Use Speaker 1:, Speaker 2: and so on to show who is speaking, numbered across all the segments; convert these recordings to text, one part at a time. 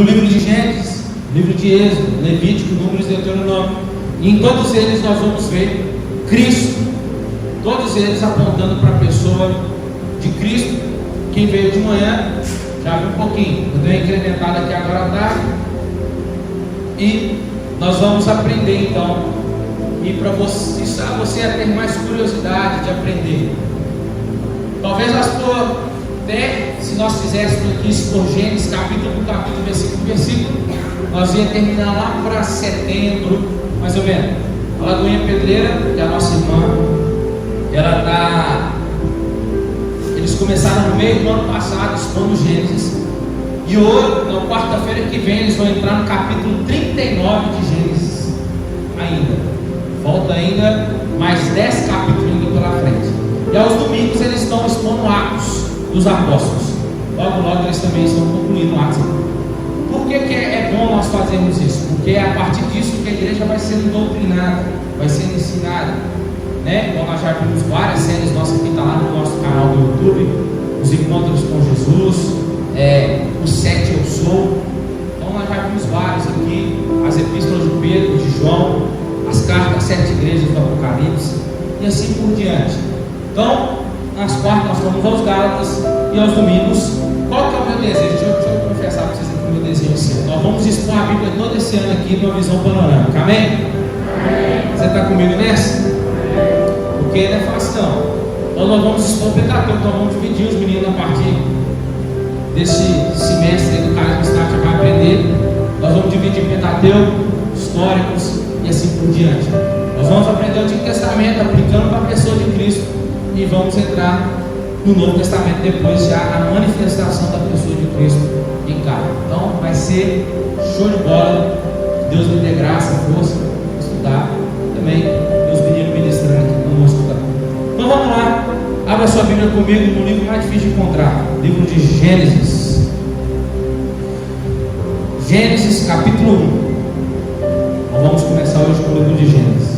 Speaker 1: do livro de Gênesis, livro de Êxodo, Levítico, Números e Deuteronômio. E em todos eles nós vamos ver Cristo, todos eles apontando para a pessoa de Cristo. Quem veio de manhã já viu um pouquinho, eu dei uma incrementada aqui agora à tarde, e nós vamos aprender então, e para você, você ter mais curiosidade de aprender. Talvez até se nós fizéssemos aqui isso por Gênesis, capítulo por capítulo, versículo por versículo, nós ia terminar lá para setembro, mais ou menos. A Lagoinha Pedreira, que é a nossa irmã, eles começaram no meio do ano passado expondo Gênesis, e hoje, na quarta-feira que vem, eles vão entrar no capítulo 39 de Gênesis ainda. Falta ainda mais 10 capítulos indo pela frente. E aos domingos eles estão expondo Atos dos Apóstolos. Logo eles também estão concluindo Atos. Por que é bom nós fazermos isso? Porque é a partir disso que a igreja vai sendo doutrinada, vai sendo ensinada, né? Como nós já vimos várias séries nossas que está lá no nosso canal do YouTube, os encontros com Jesus, o 7 Eu Sou. Então nós já vimos vários aqui, as epístolas de Pedro, de João, as cartas das 7 igrejas do Apocalipse, e assim por diante. Então, nas quartas nós vamos aos Gálatas, e aos domingos, qual que é o meu desejo? Deixa eu confessar para vocês aqui o meu desejo esse ano. Nós vamos expor a Bíblia todo esse ano aqui numa visão panorâmica, amém? Você está comigo nessa? Porque não é fácil não. Então nós vamos expor o Pentateuco, então vamos dividir os meninos a partir desse semestre do Carisma Estático que vai aprender. Nós vamos dividir Pentateuco, históricos e assim por diante. Nós vamos aprender o Antigo Testamento aplicando para a pessoa de Cristo, e vamos entrar no Novo Testamento depois, já a manifestação da pessoa de Cristo em carne. Então vai ser show de bola. Deus me dê graça, força para estudar também, meus meninos ministrando aqui conosco. Então vamos lá, abra sua Bíblia comigo no livro mais difícil de encontrar, livro de Gênesis. Gênesis capítulo 1. Nós vamos começar hoje com o livro de Gênesis.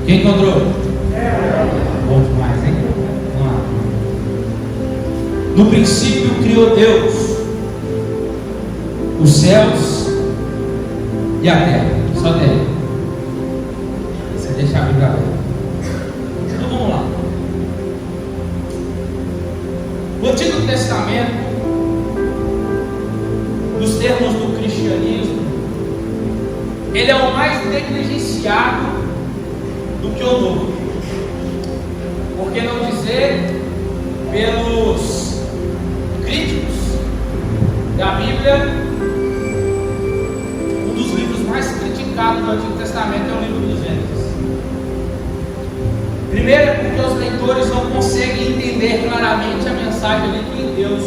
Speaker 1: Quem encontrou? Bom demais, hein? Vamos lá. No princípio criou Deus os céus e a terra. Só terra. Você deixa a Bíblia aberta. Então vamos lá. O Antigo Testamento, nos termos do cristianismo, ele é o mais negligenciado do que o Novo. Por que não dizer pelos críticos da Bíblia, um dos livros mais criticados do Antigo Testamento é o livro de Gênesis. Primeiro, porque os leitores não conseguem entender claramente a mensagem ali que Deus,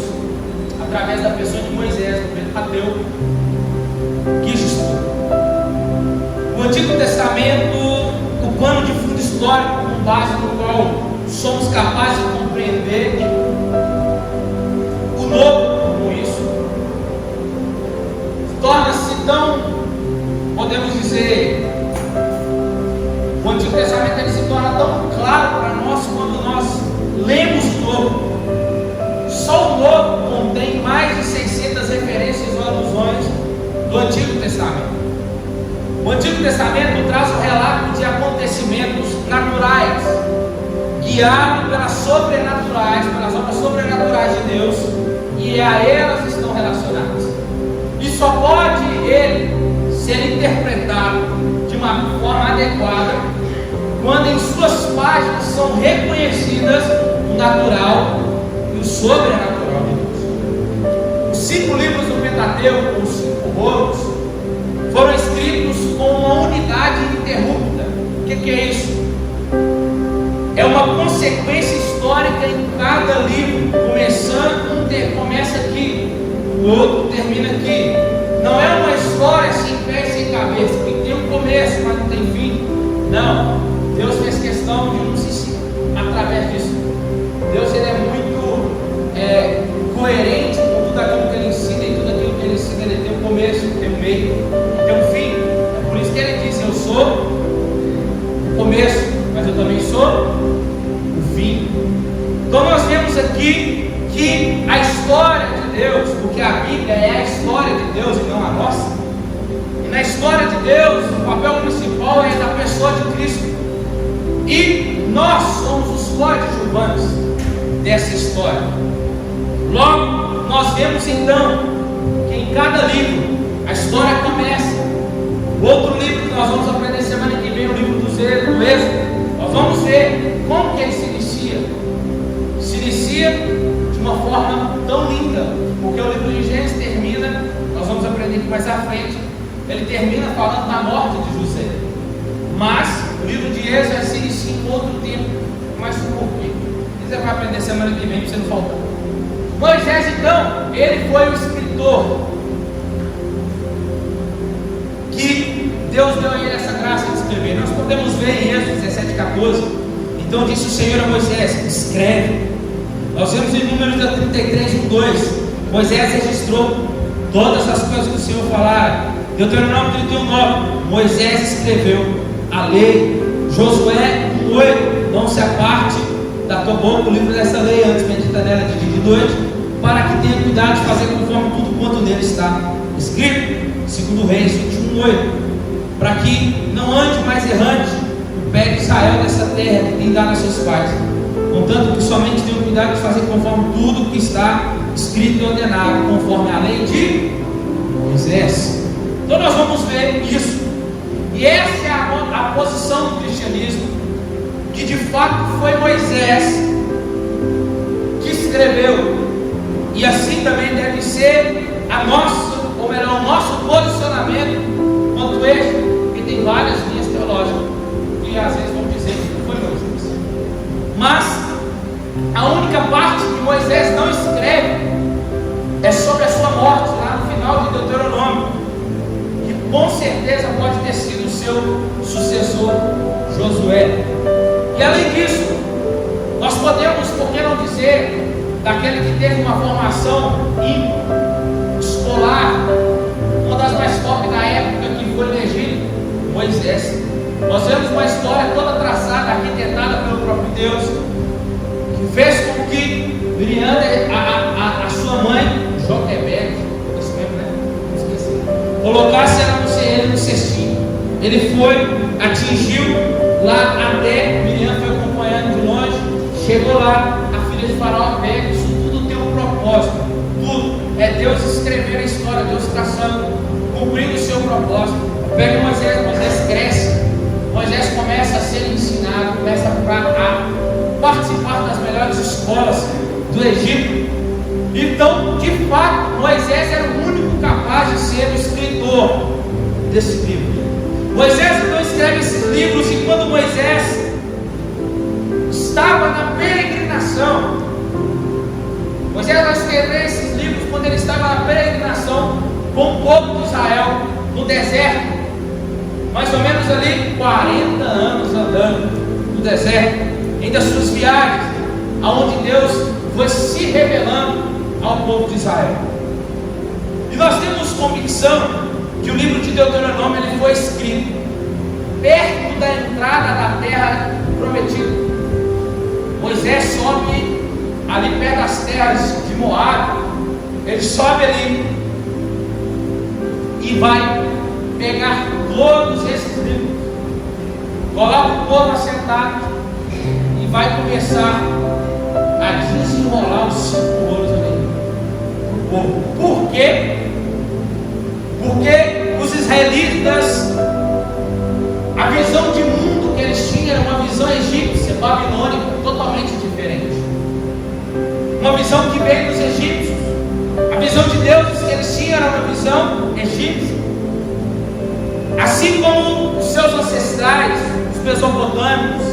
Speaker 1: através da pessoa de Moisés, do Pentateuco, quis expor. O Antigo Testamento, o pano de fundo histórico com base no qual somos capazes de compreender o Novo como isso, torna-se tão, podemos dizer, o Antigo Testamento ele se torna tão claro para nós quando nós lemos o Novo. Só o Novo contém mais de 600 referências ou alusões do Antigo Testamento. O Antigo Testamento traz o relato de acontecimentos naturais, guiado pelas sobrenaturais, pelas obras sobrenaturais de Deus, e a elas estão relacionadas. E só pode ele ser interpretado de uma forma adequada quando em suas páginas são reconhecidas o natural e o sobrenatural de Deus. Os 5 livros do Pentateuco, os 5 rolos, foram escritos com uma unidade ininterrupta. O que é isso? É uma consequência histórica em cada livro, começa aqui, o outro termina aqui. Não é uma história sem pé e sem cabeça, que tem um começo, mas não tem fim. Não, Deus fez questão de nos ensinar através disso. Deus ele é muito coerente com tudo aquilo que ele ensina, e tudo aquilo que ele ensina ele tem um começo, tem um meio, tem um fim. É por isso que ele diz: eu sou o começo, mas eu também sou Deus, o papel principal é da pessoa de Cristo. E nós somos os coadjuvantes dessa história. Logo, nós vemos então que em cada livro a história começa. O outro livro que nós vamos aprender semana que vem, o livro do Êxodo, nós vamos ver como que ele se inicia. Se inicia de uma forma tão linda, porque o livro de Gênesis termina, nós vamos aprender que mais à frente, ele termina falando da morte de José. Mas o livro de Êxodo se inicia em outro tempo, mais um pouquinho. Você vai aprender semana que vem para você não faltar. Moisés, então, ele foi o escritor que Deus deu a ele essa graça de escrever. Nós podemos ver em Êxodo 17:14. Então disse o Senhor a Moisés: escreve. Nós vemos em Números 33:1-2. Moisés registrou todas as coisas que o Senhor falara. Deuteronômio 31:9. Moisés escreveu a lei. Josué 1:8. Não se aparte da tua boca o livro dessa lei, antes medita nela de dia e de noite, para que tenha cuidado de fazer conforme tudo quanto nele está escrito. 2 Reis 21:8. Para que não ande mais errante o pé de Israel dessa terra que tem dado a seus pais, contanto que somente tenham cuidado de fazer conforme tudo que está escrito e ordenado, conforme a lei de Moisés. Então nós vamos ver isso. E essa é a posição do cristianismo, que de fato foi Moisés que escreveu. E assim também deve ser a nossa, ou melhor, o nosso posicionamento quanto este, que tem várias linhas teológicas, que às vezes vão dizer que não foi Moisés. Mas a única parte que Moisés não escreve é sobre a sua morte, lá no final de Deuteronômio, que com certeza pode ter sido o seu sucessor, Josué. E além disso, nós podemos, por que não dizer, daquele que teve uma formação escolar, uma das mais top da época, que foi no Egito, Moisés. Nós vemos uma história toda traçada, arquitetada pelo próprio Deus, que fez com que Miriam, a sua mãe, Joquebede, isso mesmo, né? Não esqueci, colocasse ele no cestinho. Ele foi, atingiu lá até, Miriam foi acompanhando de longe, chegou lá, a filha de Faraó pega, isso tudo tem um propósito, tudo é Deus escrevendo a história, Deus traçando, cumprindo o seu propósito. Pega Moisés cresce, Moisés começa a ser ensinado, começa a participar das melhores escolas do Egito. Então, de fato, Moisés era o único capaz de ser o escritor desse livro. Moisés então escreve esses livros, e quando Moisés estava na peregrinação, Moisés vai escrever esses livros quando ele estava na peregrinação com o povo de Israel no deserto, mais ou menos ali 40 anos andando no deserto, em das suas viagens, aonde Deus foi se revelando ao povo de Israel. E nós temos convicção que o livro de Deuteronômio ele foi escrito perto da entrada da terra prometida. Moisés sobe ali perto das terras de Moab, ele sobe ali e vai pegar todos esses livros, coloca o povo assentado e vai começar a desenrolar os 5 rolos ali do povo. Por quê? Porque os israelitas, a visão de mundo que eles tinham era uma visão egípcia, babilônica, totalmente diferente. Uma visão que veio dos egípcios. A visão de Deus que eles tinham era uma visão egípcia. Assim como os seus ancestrais, os mesopotâmicos.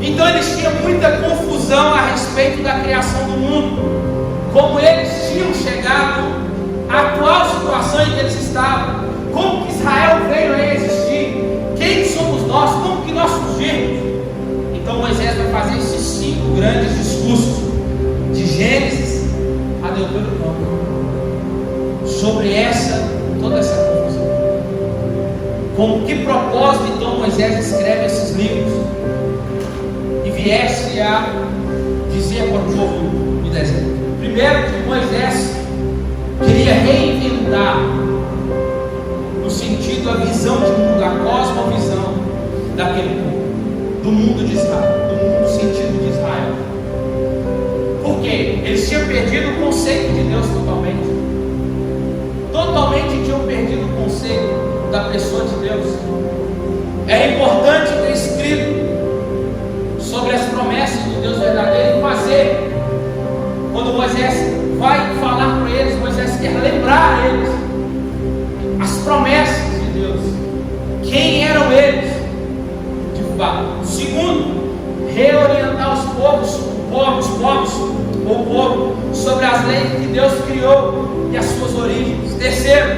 Speaker 1: Então eles tinham muita confusão a respeito da criação do mundo. Como eles tinham chegado à atual situação em que eles estavam. Como que Israel veio a existir? Quem somos nós? Como que nós surgimos? Então Moisés vai fazer esses 5 grandes discursos, de Gênesis a Deuteronômio, sobre toda essa confusão. Com que propósito então Moisés escreve esses livros e viesse a dizer para o povo do deserto? Primeiro, que Moisés queria reinventar o no sentido, a visão de mundo, a cosmovisão daquele povo, do mundo de Israel, do mundo no sentido de Israel. Por quê? Eles tinham perdido o conceito de Deus totalmente. Totalmente tinham perdido o conceito da pessoa de Deus. É importante ter escrito sobre as promessas do Deus verdadeiro e fazer. Quando Moisés vai falar para eles, Moisés quer lembrar a eles as promessas de Deus, quem eram eles de fato. Segundo, reorientar os povos, o povo sobre as leis que Deus criou e as suas origens. Terceiro,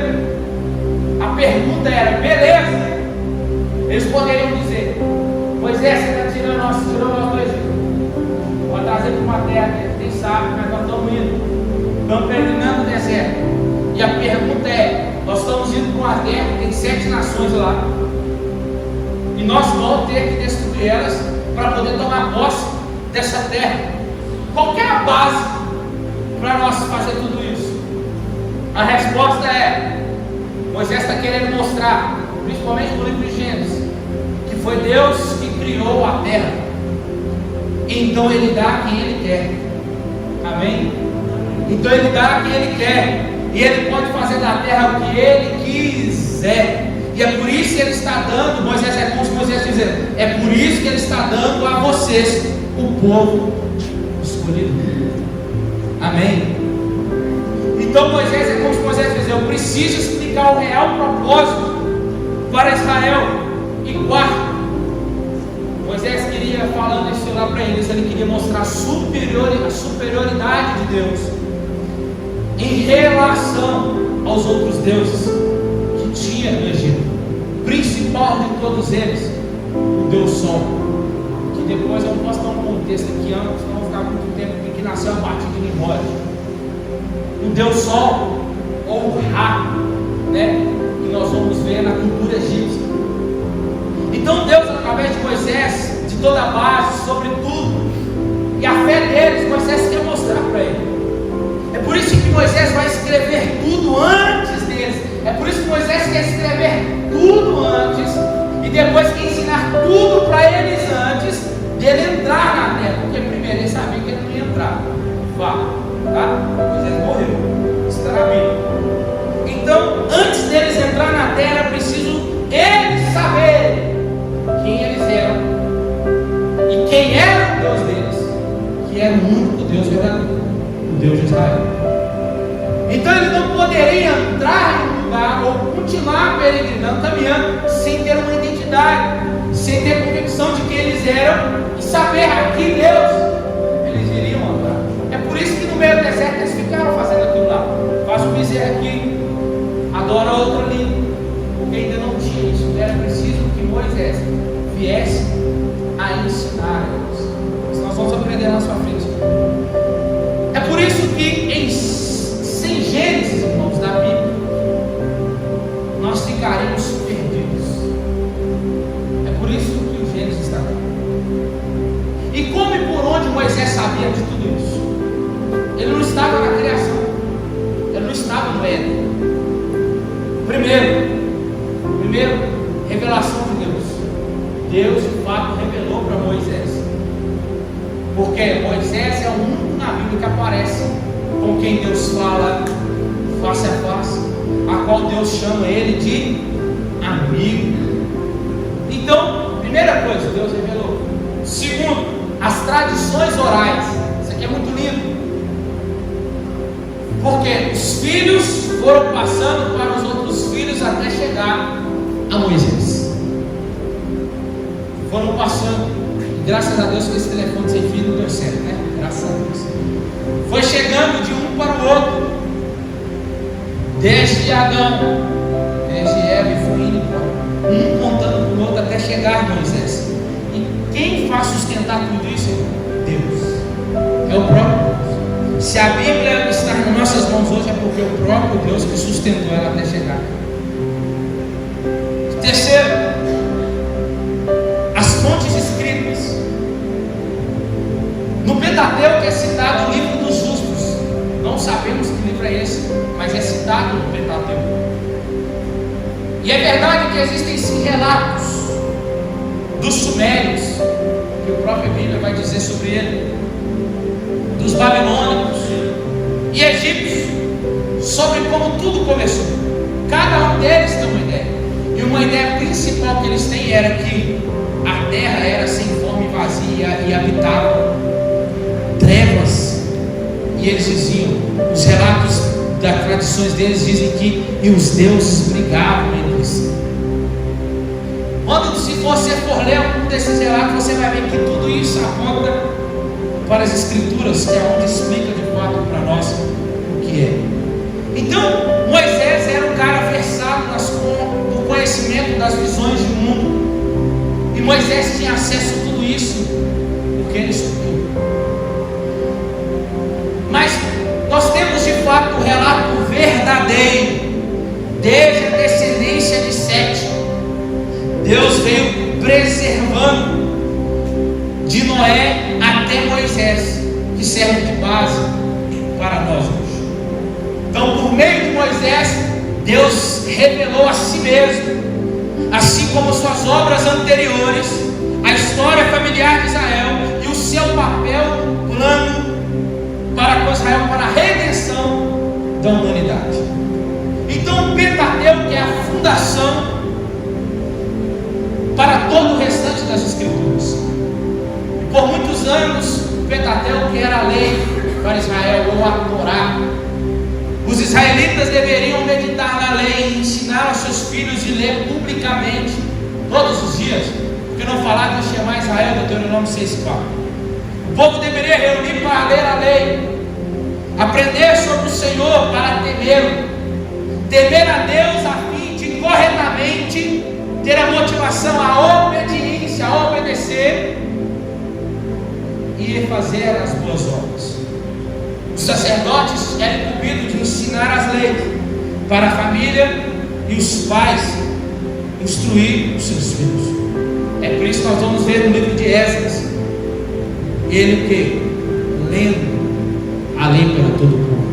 Speaker 1: a pergunta era: beleza, eles poderiam dizer: Moisés, você está tirou nós do Egito, pode trazer para uma terra, quem sabe, mas nós estamos indo, peregrinando no deserto. E a pergunta é: nós estamos indo para uma terra que tem 7 nações lá, e nós vamos ter que destruir elas para poder tomar posse dessa terra. Qual que é a base para nós fazer tudo isso? A resposta é: Moisés está querendo mostrar, principalmente no livro de Gênesis, que foi Deus que criou a terra, então Ele dá a quem Ele quer. Amém? Então Ele dá a quem Ele quer, e Ele pode fazer da terra o que Ele quiser. E é por isso que Ele está dando, Moisés, é como se Moisés dizendo, é por isso que Ele está dando a vocês o povo escolhido. Amém? Então Moisés, é como se Moisés dizia: eu preciso explicar o real propósito para Israel. E quarto, Moisés queria, falando isso lá para eles, ele queria mostrar a superioridade de Deus em relação aos outros deuses que tinha no Egito. Principal de todos eles, o Deus Sol, que depois eu posso dar um contexto aqui antes, não vou ficar muito tempo, que nasceu a partir de Nimrod. O Deus Sol, ou Ra, né, que nós vamos ver na cultura egípcia. Então Deus, através de Moisés, de toda a base, sobre tudo, e a fé deles, Moisés quer mostrar para ele. É por isso que Moisés vai escrever tudo antes deles. É por isso que Moisés quer escrever tudo antes, e depois quer ensinar tudo para eles antes dele entrar na terra. Porque primeiro ele sabia que ele não ia entrar. Fala, tá? Moisés morreu. Isso está na Bíblia. Então, antes deles entrar na terra, é preciso eles saberem quem eles eram e quem era o Deus deles, que era o único Deus verdadeiro, o Deus de Israel. Então ele não poderia entrar em um lugar ou continuar peregrinando, caminhando, sem ter uma identidade, sem ter convicção de quem eles eram e saber a que Deus eles iriam andar. É por isso que no meio do deserto eles ficaram fazendo aquilo lá. Faz um bezerro aqui, adora outro ali, porque ainda não tinha isso. Era preciso que Moisés viesse a ensinar eles. Isso nós vamos aprender na sua frente. É por isso que sem Gênesis, irmãos, da Bíblia, nós ficaremos perdidos. É por isso que o Gênesis está aqui. E como e por onde Moisés sabia de tudo isso? Ele não estava na criação, ele não estava no Éden. Primeiro, revelação de Deus. Deus de fato revelou para Moisés, porque Moisés é o único na Bíblia que aparece com quem Deus fala face a face, a qual Deus chama ele de amigo. Então, primeira coisa, Deus revelou. Segundo, as tradições orais. Isso aqui é muito lindo, porque os filhos foram passando para os outros filhos até chegar a Moisés. Foram passando, e graças a Deus que esse telefone sem fio não deu certo, né? Graças a Deus. Foi chegando de um para o outro, desde Adão, desde Eva, e foi indo para um contando para o outro até chegar a Moisés. E quem faz sustentar tudo isso? Deus. É o próprio Deus. Se a Bíblia está em nossas mãos hoje, é porque é o próprio Deus que sustentou ela até chegar. Terceiro, as fontes escritas. No Pentateuco é citado o livro dos justos. Não sabemos que livro é esse, mas é citado no Pentateuco. E E é verdade que existem sim relatos dos sumérios, que a própria Bíblia vai dizer sobre ele, dos babilônicos e egípcios, sobre como tudo começou. Cada um deles tem uma ideia, e uma ideia principal que eles têm era que a terra era sem forma e vazia e habitável, trevas. E eles diziam, os relatos das tradições deles dizem que e os deuses brigavam entre si. Quando, se você for ler algum desses relatos, você vai ver que tudo isso aponta para as Escrituras, que é onde explica de fato para nós o que é. Então, Moisés era um cara versado no conhecimento das visões do mundo, e Moisés tinha acesso a tudo isso, porque ele estudou. Mas nós temos de fato o relato verdadeiro, desde a descendência de Sete. Deus veio preservando de Noé até Moisés, que serve de base para nós hoje. Então, por meio de Moisés, Deus revelou a si mesmo, assim como suas obras anteriores, a história familiar de Israel e o seu papel, plano para com Israel, para a redenção da humanidade. Então, o Pentateuco é a fundação para todo o restante das Escrituras. Por muitos anos, o Pentateuco era a lei para Israel, ou a Torá. Os israelitas deveriam meditar na lei e ensinar aos seus filhos e ler publicamente, todos os dias, porque não falar de chamar Israel, Deuteronômio 6,4. O povo deveria reunir para ler a lei, aprender sobre o Senhor para temê-lo, temer a Deus a fim de corretamente ter a motivação, a obediência, a obedecer e fazer as boas obras. Os sacerdotes eram incumbidos de ensinar as leis para a família e os pais instruir os seus filhos. É por isso que nós vamos ver no livro de Esdras, ele que? Lendo a lei para todo o povo,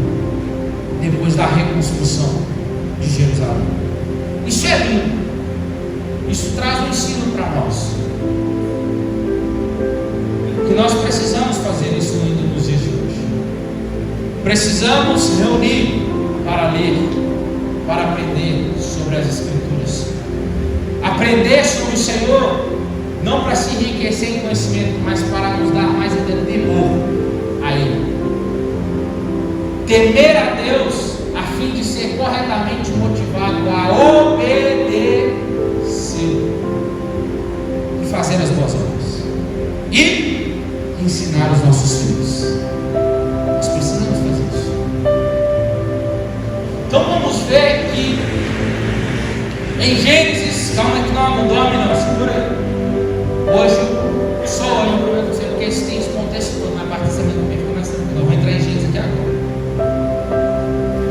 Speaker 1: depois da reconstrução de Jerusalém. Isso é lindo. Isso traz um ensino para nós, que nós precisamos fazer isso ainda nos dias de hoje. Precisamos reunir para ler, para aprender sobre as Escrituras, aprender sobre o Senhor, não para se enriquecer em conhecimento, mas para nos dar mais ainda temor a Ele, temer a Deus a fim de ser corretamente motivado a obedecer e fazer as boas obras e ensinar os nossos filhos. Nós precisamos fazer isso. Então vamos ver que em Gênesis, calma que não abandone, não, segura aí. Hoje, só hoje, eu prometo você, porque esse tem esse contexto todo, na parte da semana também fica mais tranquilo. Eu vou entrar em Gênesis aqui agora.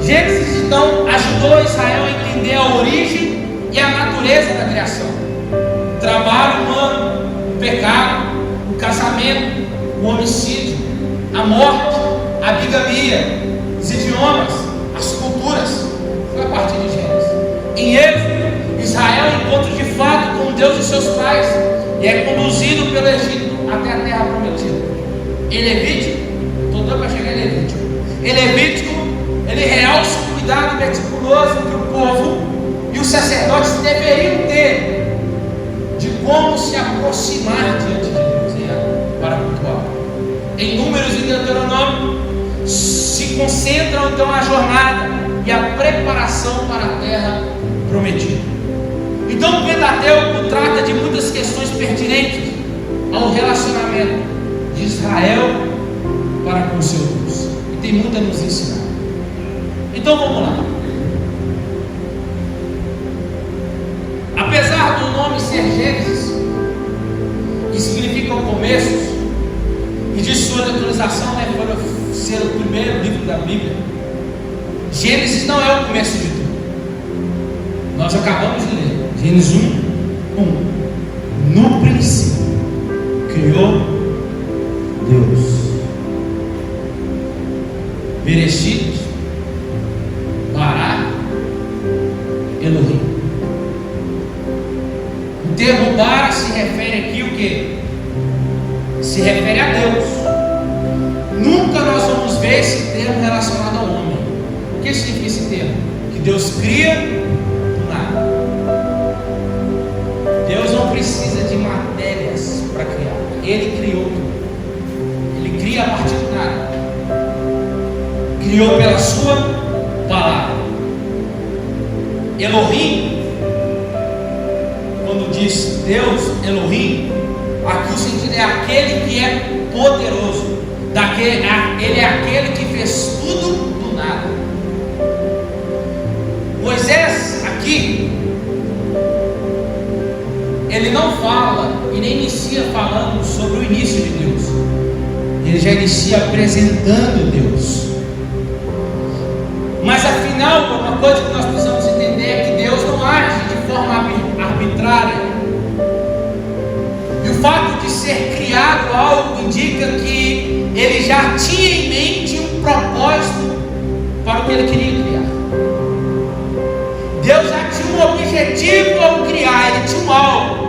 Speaker 1: Gênesis então ajudou Israel a entender a origem e a natureza da criação, o trabalho humano, o pecado, o casamento, o homicídio, a morte, a bigamia, os idiomas, as culturas. Foi a partir de Gênesis. Em Êxodo, Israel encontra de fato com o Deus de seus pais e é conduzido pelo Egito até a terra prometida. Em Levítico, estou doido para chegar em Levítico. Em Levítico, ele realça o cuidado meticuloso que o povo e os sacerdotes deveriam ter de como se aproximar diante de Deus para cultuar. Em Números e Deuteronômio se concentram então a jornada e a preparação para a terra prometida. Então o Pentateuco trata de muitas questões pertinentes ao relacionamento de Israel para com o seu Deus, e tem muito a nos ensinar. Então vamos lá. Apesar do nome ser Gênesis, que significa o começo, e de sua localização, né, para ser o primeiro livro da Bíblia, Gênesis não é o começo de tudo. Nós acabamos de ler Gênesis 1. No princípio criou Deus. Bereshit bara Elohim. termo bara se refere aqui o quê? Se refere a Deus. Nunca nós vamos ver esse termo relacionado ao homem. O que significa esse termo? Que Deus cria do nada. Deus não precisa de matérias para criar. Ele criou tudo. Ele cria a partir do nada. Criou pela sua palavra. Elohim, quando diz Deus, Elohim, aqui o sentido é aquele que é poderoso. Ele é aquele que fez tudo do nada. Moisés aqui, ele não fala e nem inicia falando sobre o início de Deus. Ele já inicia apresentando Deus. Mas afinal, uma coisa que nós precisamos entender é que Deus não age de forma arbitrária. E o fato de ser criado algo indica que Ele já tinha em mente um propósito para o que Ele queria criar. Deus já tinha um objetivo ao criar, Ele tinha um algo.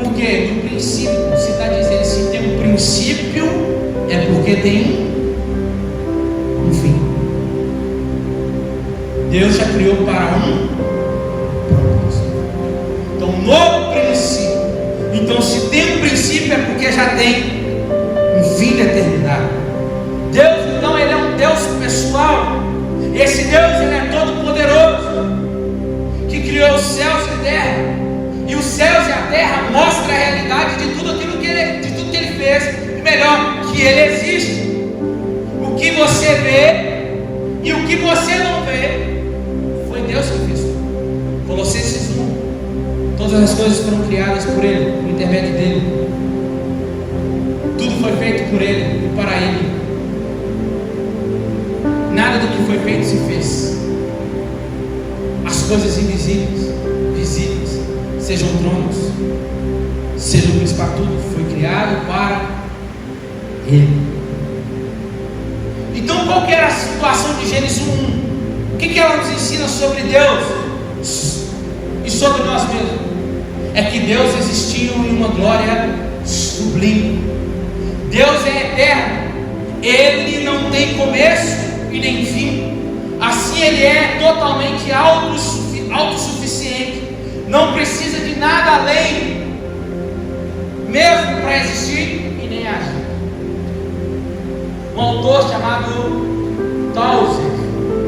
Speaker 1: Porque no princípio, se está dizendo assim, tem um princípio, é porque tem um fim. Deus já criou para um propósito. Então, no princípio. Então, se tem um princípio, é porque já tem um fim determinado. Deus, então, Ele é um Deus pessoal. Esse Deus, Ele é todo poderoso, que criou os céus e a terra. E os céus e a terra mostram a realidade de tudo aquilo que Ele fez. E melhor, que Ele existe. O que você vê e o que você não vê, foi Deus que fez. Colossenses 1. Todas as coisas foram criadas por Ele, por intermédio dEle. Tudo foi feito por Ele e para Ele. Nada do que foi feito se fez. As coisas invisíveis, visíveis, sejam tronos, seja o principado, tudo foi criado para Ele. Então, qual que era a situação de Gênesis 1? O que ela nos ensina sobre Deus e sobre nós mesmos? É que Deus existiu em uma glória sublime. Deus é eterno. Ele não tem começo e nem fim. Assim Ele é totalmente autossuficiente. Não precisa de nada além, mesmo para existir e nem agir. Um autor chamado Tauser,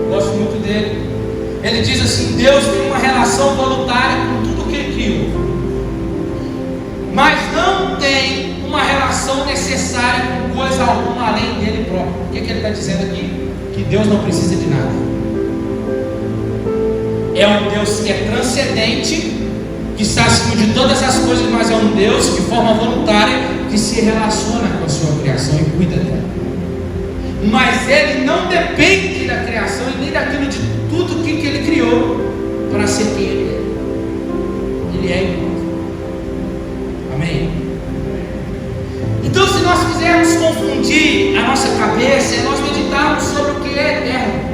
Speaker 1: gosto muito dele, ele diz assim: Deus tem uma relação voluntária com tudo que Ele criou, mas não tem uma relação necessária com coisa alguma além dele próprio. O que ele está dizendo aqui? Que Deus não precisa de nada. É um Deus que é transcendente, que está acima de todas as coisas, mas é um Deus de forma voluntária que se relaciona com a sua criação e cuida dela. Mas Ele não depende da criação e nem daquilo de tudo que Ele criou para ser quem Ele é. Ele é igual. Amém? Então, se nós quisermos confundir a nossa cabeça, é nós meditarmos sobre o que é eterno.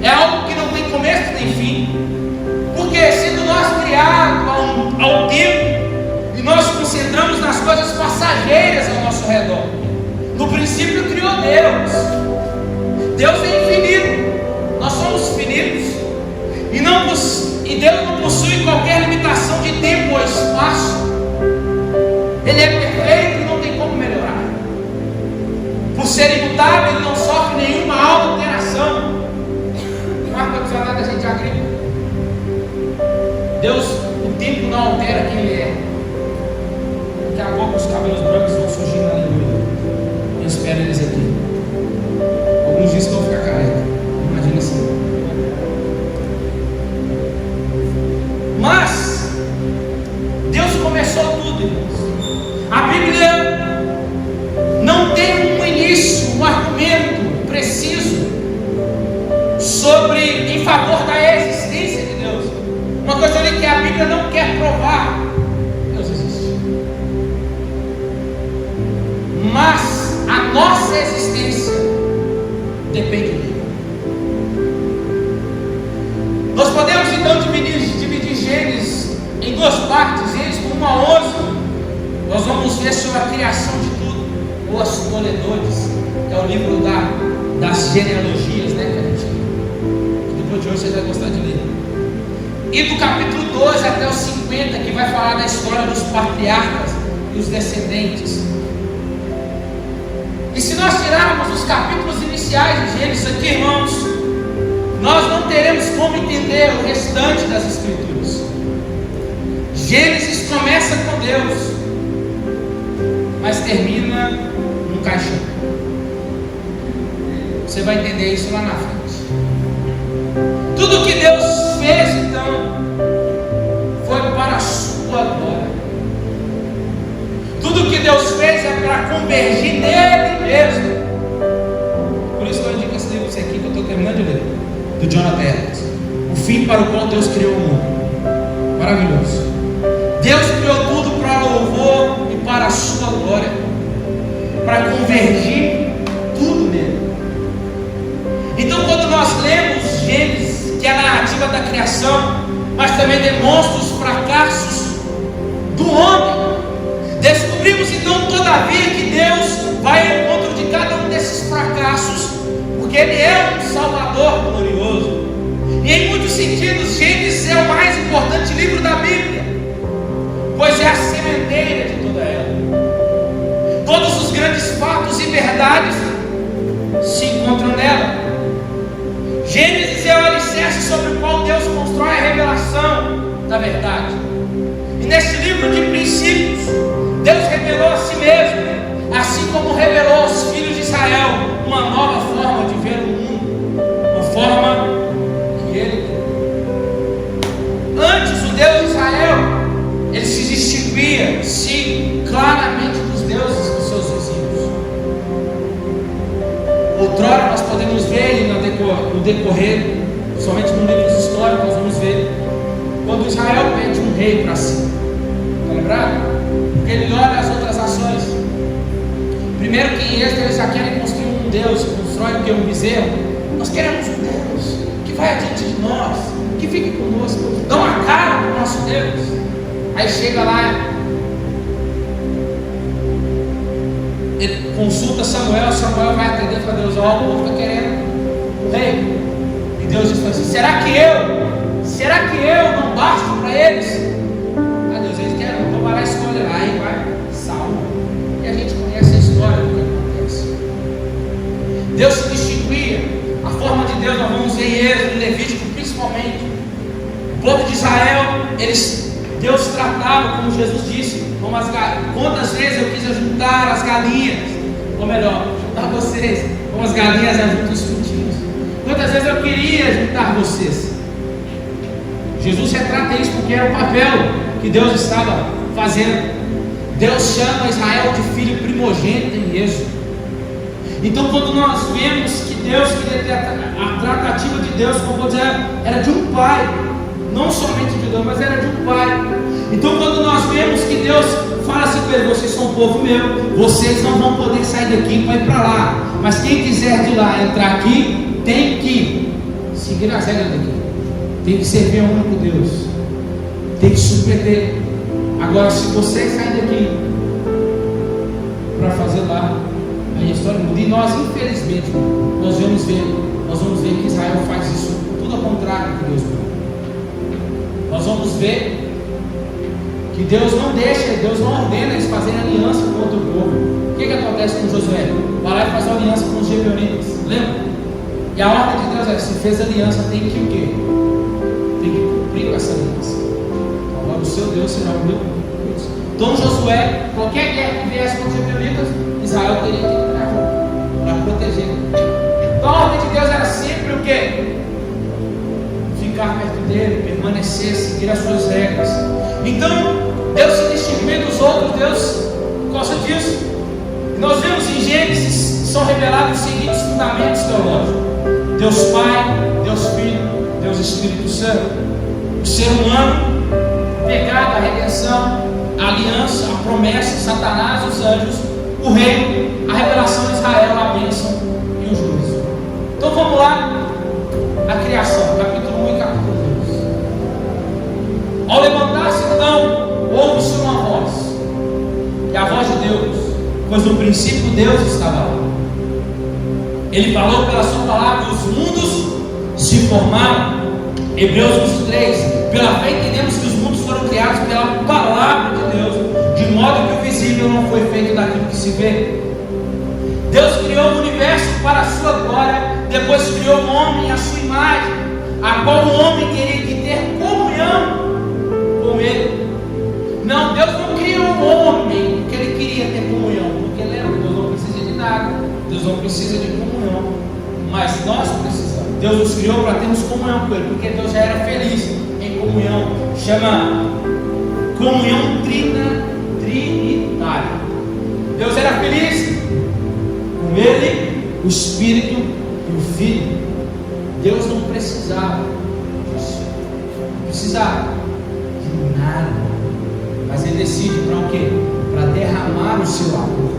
Speaker 1: É algo que não tem começo nem fim. Porque sendo nós criados ao tempo, e nós concentramos nas coisas passageiras ao nosso redor. No princípio criou Deus. Deus é infinito. Nós somos finitos. E Deus não possui qualquer limitação de tempo ou espaço. Ele é perfeito e não tem como melhorar. Por ser imutável, Ele não sofre nenhuma alteração. Marca do jornal da gente agrícola. Deus, o tempo não altera quem Ele é. Daqui a pouco os cabelos brancos vão surgir na aleluia. Eu espero eles aqui. Alguns dizem que vão ficar careca. Imagina assim. Mas Deus começou tudo, irmãos. A Bíblia não tem um início, um argumento preciso em favor da existência de Deus. Uma coisa ali que a Bíblia não quer provar: Deus existe. Mas a nossa existência depende dele. duas partes, Gênesis 1 a 11, nós vamos ver sobre a criação de tudo, ou as Toledotes, que é o livro das genealogias, né, que a gente, depois de hoje você vai gostar de ler. E do capítulo 12 até o 50, que vai falar da história dos patriarcas e os descendentes. E se nós tirarmos os capítulos iniciais de Gênesis aqui, irmãos, nós não teremos como entender o restante das Escrituras. Gênesis começa com Deus, mas termina num caixão. Você vai entender isso lá na frente. Tudo que Deus fez, então, foi para a sua glória. Tudo que Deus fez é para convergir nele mesmo. Por isso que eu indico esse livro aqui que eu estou terminando de ler, do Jonathan Edwards, O Fim para o Qual Deus Criou o Mundo. Maravilhoso. Deus criou tudo para louvor e para a sua glória, para convergir tudo nele. Então, quando nós lemos Gênesis, que é a narrativa da criação, mas também demonstra os fracassos do homem, descobrimos então todavia que Deus vai ao encontro de cada um desses fracassos, porque Ele é um Salvador glorioso. E em muitos sentidos, Gênesis é o mais importante livro da Bíblia, pois é a sementeira de toda ela. Todos os grandes fatos e verdades se encontram nela. Gênesis é o alicerce sobre o qual Deus constrói a revelação da verdade. E neste livro de princípios, Deus revelou a si mesmo, assim como revelou aos filhos de Israel uma nova forma de ver o mundo, uma forma que Ele tem. Antes, o Deus de Israel, ele se distinguia, sim, claramente dos deuses dos seus vizinhos. Outrora nós podemos ver ele no decorrer, somente no livro histórico nós vamos ver, quando Israel pede um rei para si. Está lembrado? Porque ele olha as outras ações. Primeiro que em Êxodo eles já querem construir um Deus, constrói o que? Um bezerro. Nós queremos um Deus que vai adiante de nós, que fique conosco, dá uma cara para o nosso Deus. Aí chega lá, ele consulta Samuel vai atender para Deus, ó, o povo está querendo o rei. E Deus diz assim: será que eu não basto para eles? Ah, Deus, eles querem, então vai lá e escolhe lá. Aí vai Saul. E a gente conhece a história do que acontece. Deus se distinguia, a forma de Deus nós vamos ver em Êxodo, em Levítico principalmente. O povo de Israel, Deus tratava, como Jesus disse, como quantas vezes eu quis juntar as galinhas, ou melhor, juntar vocês, como as galinhas juntam os pintinhos. Quantas vezes eu queria juntar vocês. Jesus retrata isso porque era o papel que Deus estava fazendo. Deus chama Israel de filho primogênito em Êxodo. Então, quando nós vemos que Deus queria ter a tratativa de Deus, como vou dizer, era de um pai, não somente de Deus, mas era de um pai. Então, quando nós vemos que Deus fala assim para ele: vocês são um povo meu, vocês não vão poder sair daqui para ir para lá, mas quem quiser de lá entrar aqui, tem que seguir as regras daqui, tem que servir ao único Deus, tem que submeter. Agora, se vocês saírem daqui para fazer lá, a história muda. E nós, infelizmente, nós vamos ver que Israel faz isso tudo ao contrário que Deus manda. Nós vamos ver que Deus não deixa, Deus não ordena eles fazerem aliança com outro povo. O que acontece com Josué? Vai lá e faz uma aliança com os Gibeonitas, lembra? E a ordem de Deus é: se fez aliança, tem que o quê? Tem que cumprir com essa aliança. Agora o seu Deus será o meu Deus. Então Josué, qualquer guerra que viesse com os Gibeonitas, Israel teria que entrar para proteger. Então a ordem de Deus era sempre o quê? Ficar perto dele, permanecer, seguir as suas regras. Então Deus se distingue dos outros, Deus gosta disso. E nós vemos em Gênesis, são revelados os seguintes fundamentos teológicos: Deus Pai, Deus Filho, Deus Espírito Santo. O ser humano, o pecado, a redenção, a aliança, a promessa, Satanás, os anjos, o reino, a revelação de Israel, a bênção e o juízo. Então vamos lá, a criação, capítulo 1 e capítulo 2. Ao levantar-se então ouve-se uma voz, e a voz de Deus, pois no princípio Deus estava lá. Ele falou pela sua palavra e os mundos se formaram. Hebreus 23, pela fé entendemos que os mundos foram criados pela palavra de Deus, de modo que o visível não foi feito daquilo que se vê. Deus criou o universo para a sua glória, depois criou o homem à sua imagem, a qual o homem teria que ter comunhão com ele. Não, Deus não criou o homem porque ele queria ter comunhão, porque lembra, Deus não precisa de nada, Deus não precisa de comunhão, mas nós precisamos. Deus nos criou para termos comunhão com ele, porque Deus já era feliz em comunhão. Chama comunhão trinitária. Deus era feliz com ele, o Espírito e o Filho. Deus não precisava disso, não precisava de nada, mas ele decide para o quê? Para derramar o seu amor,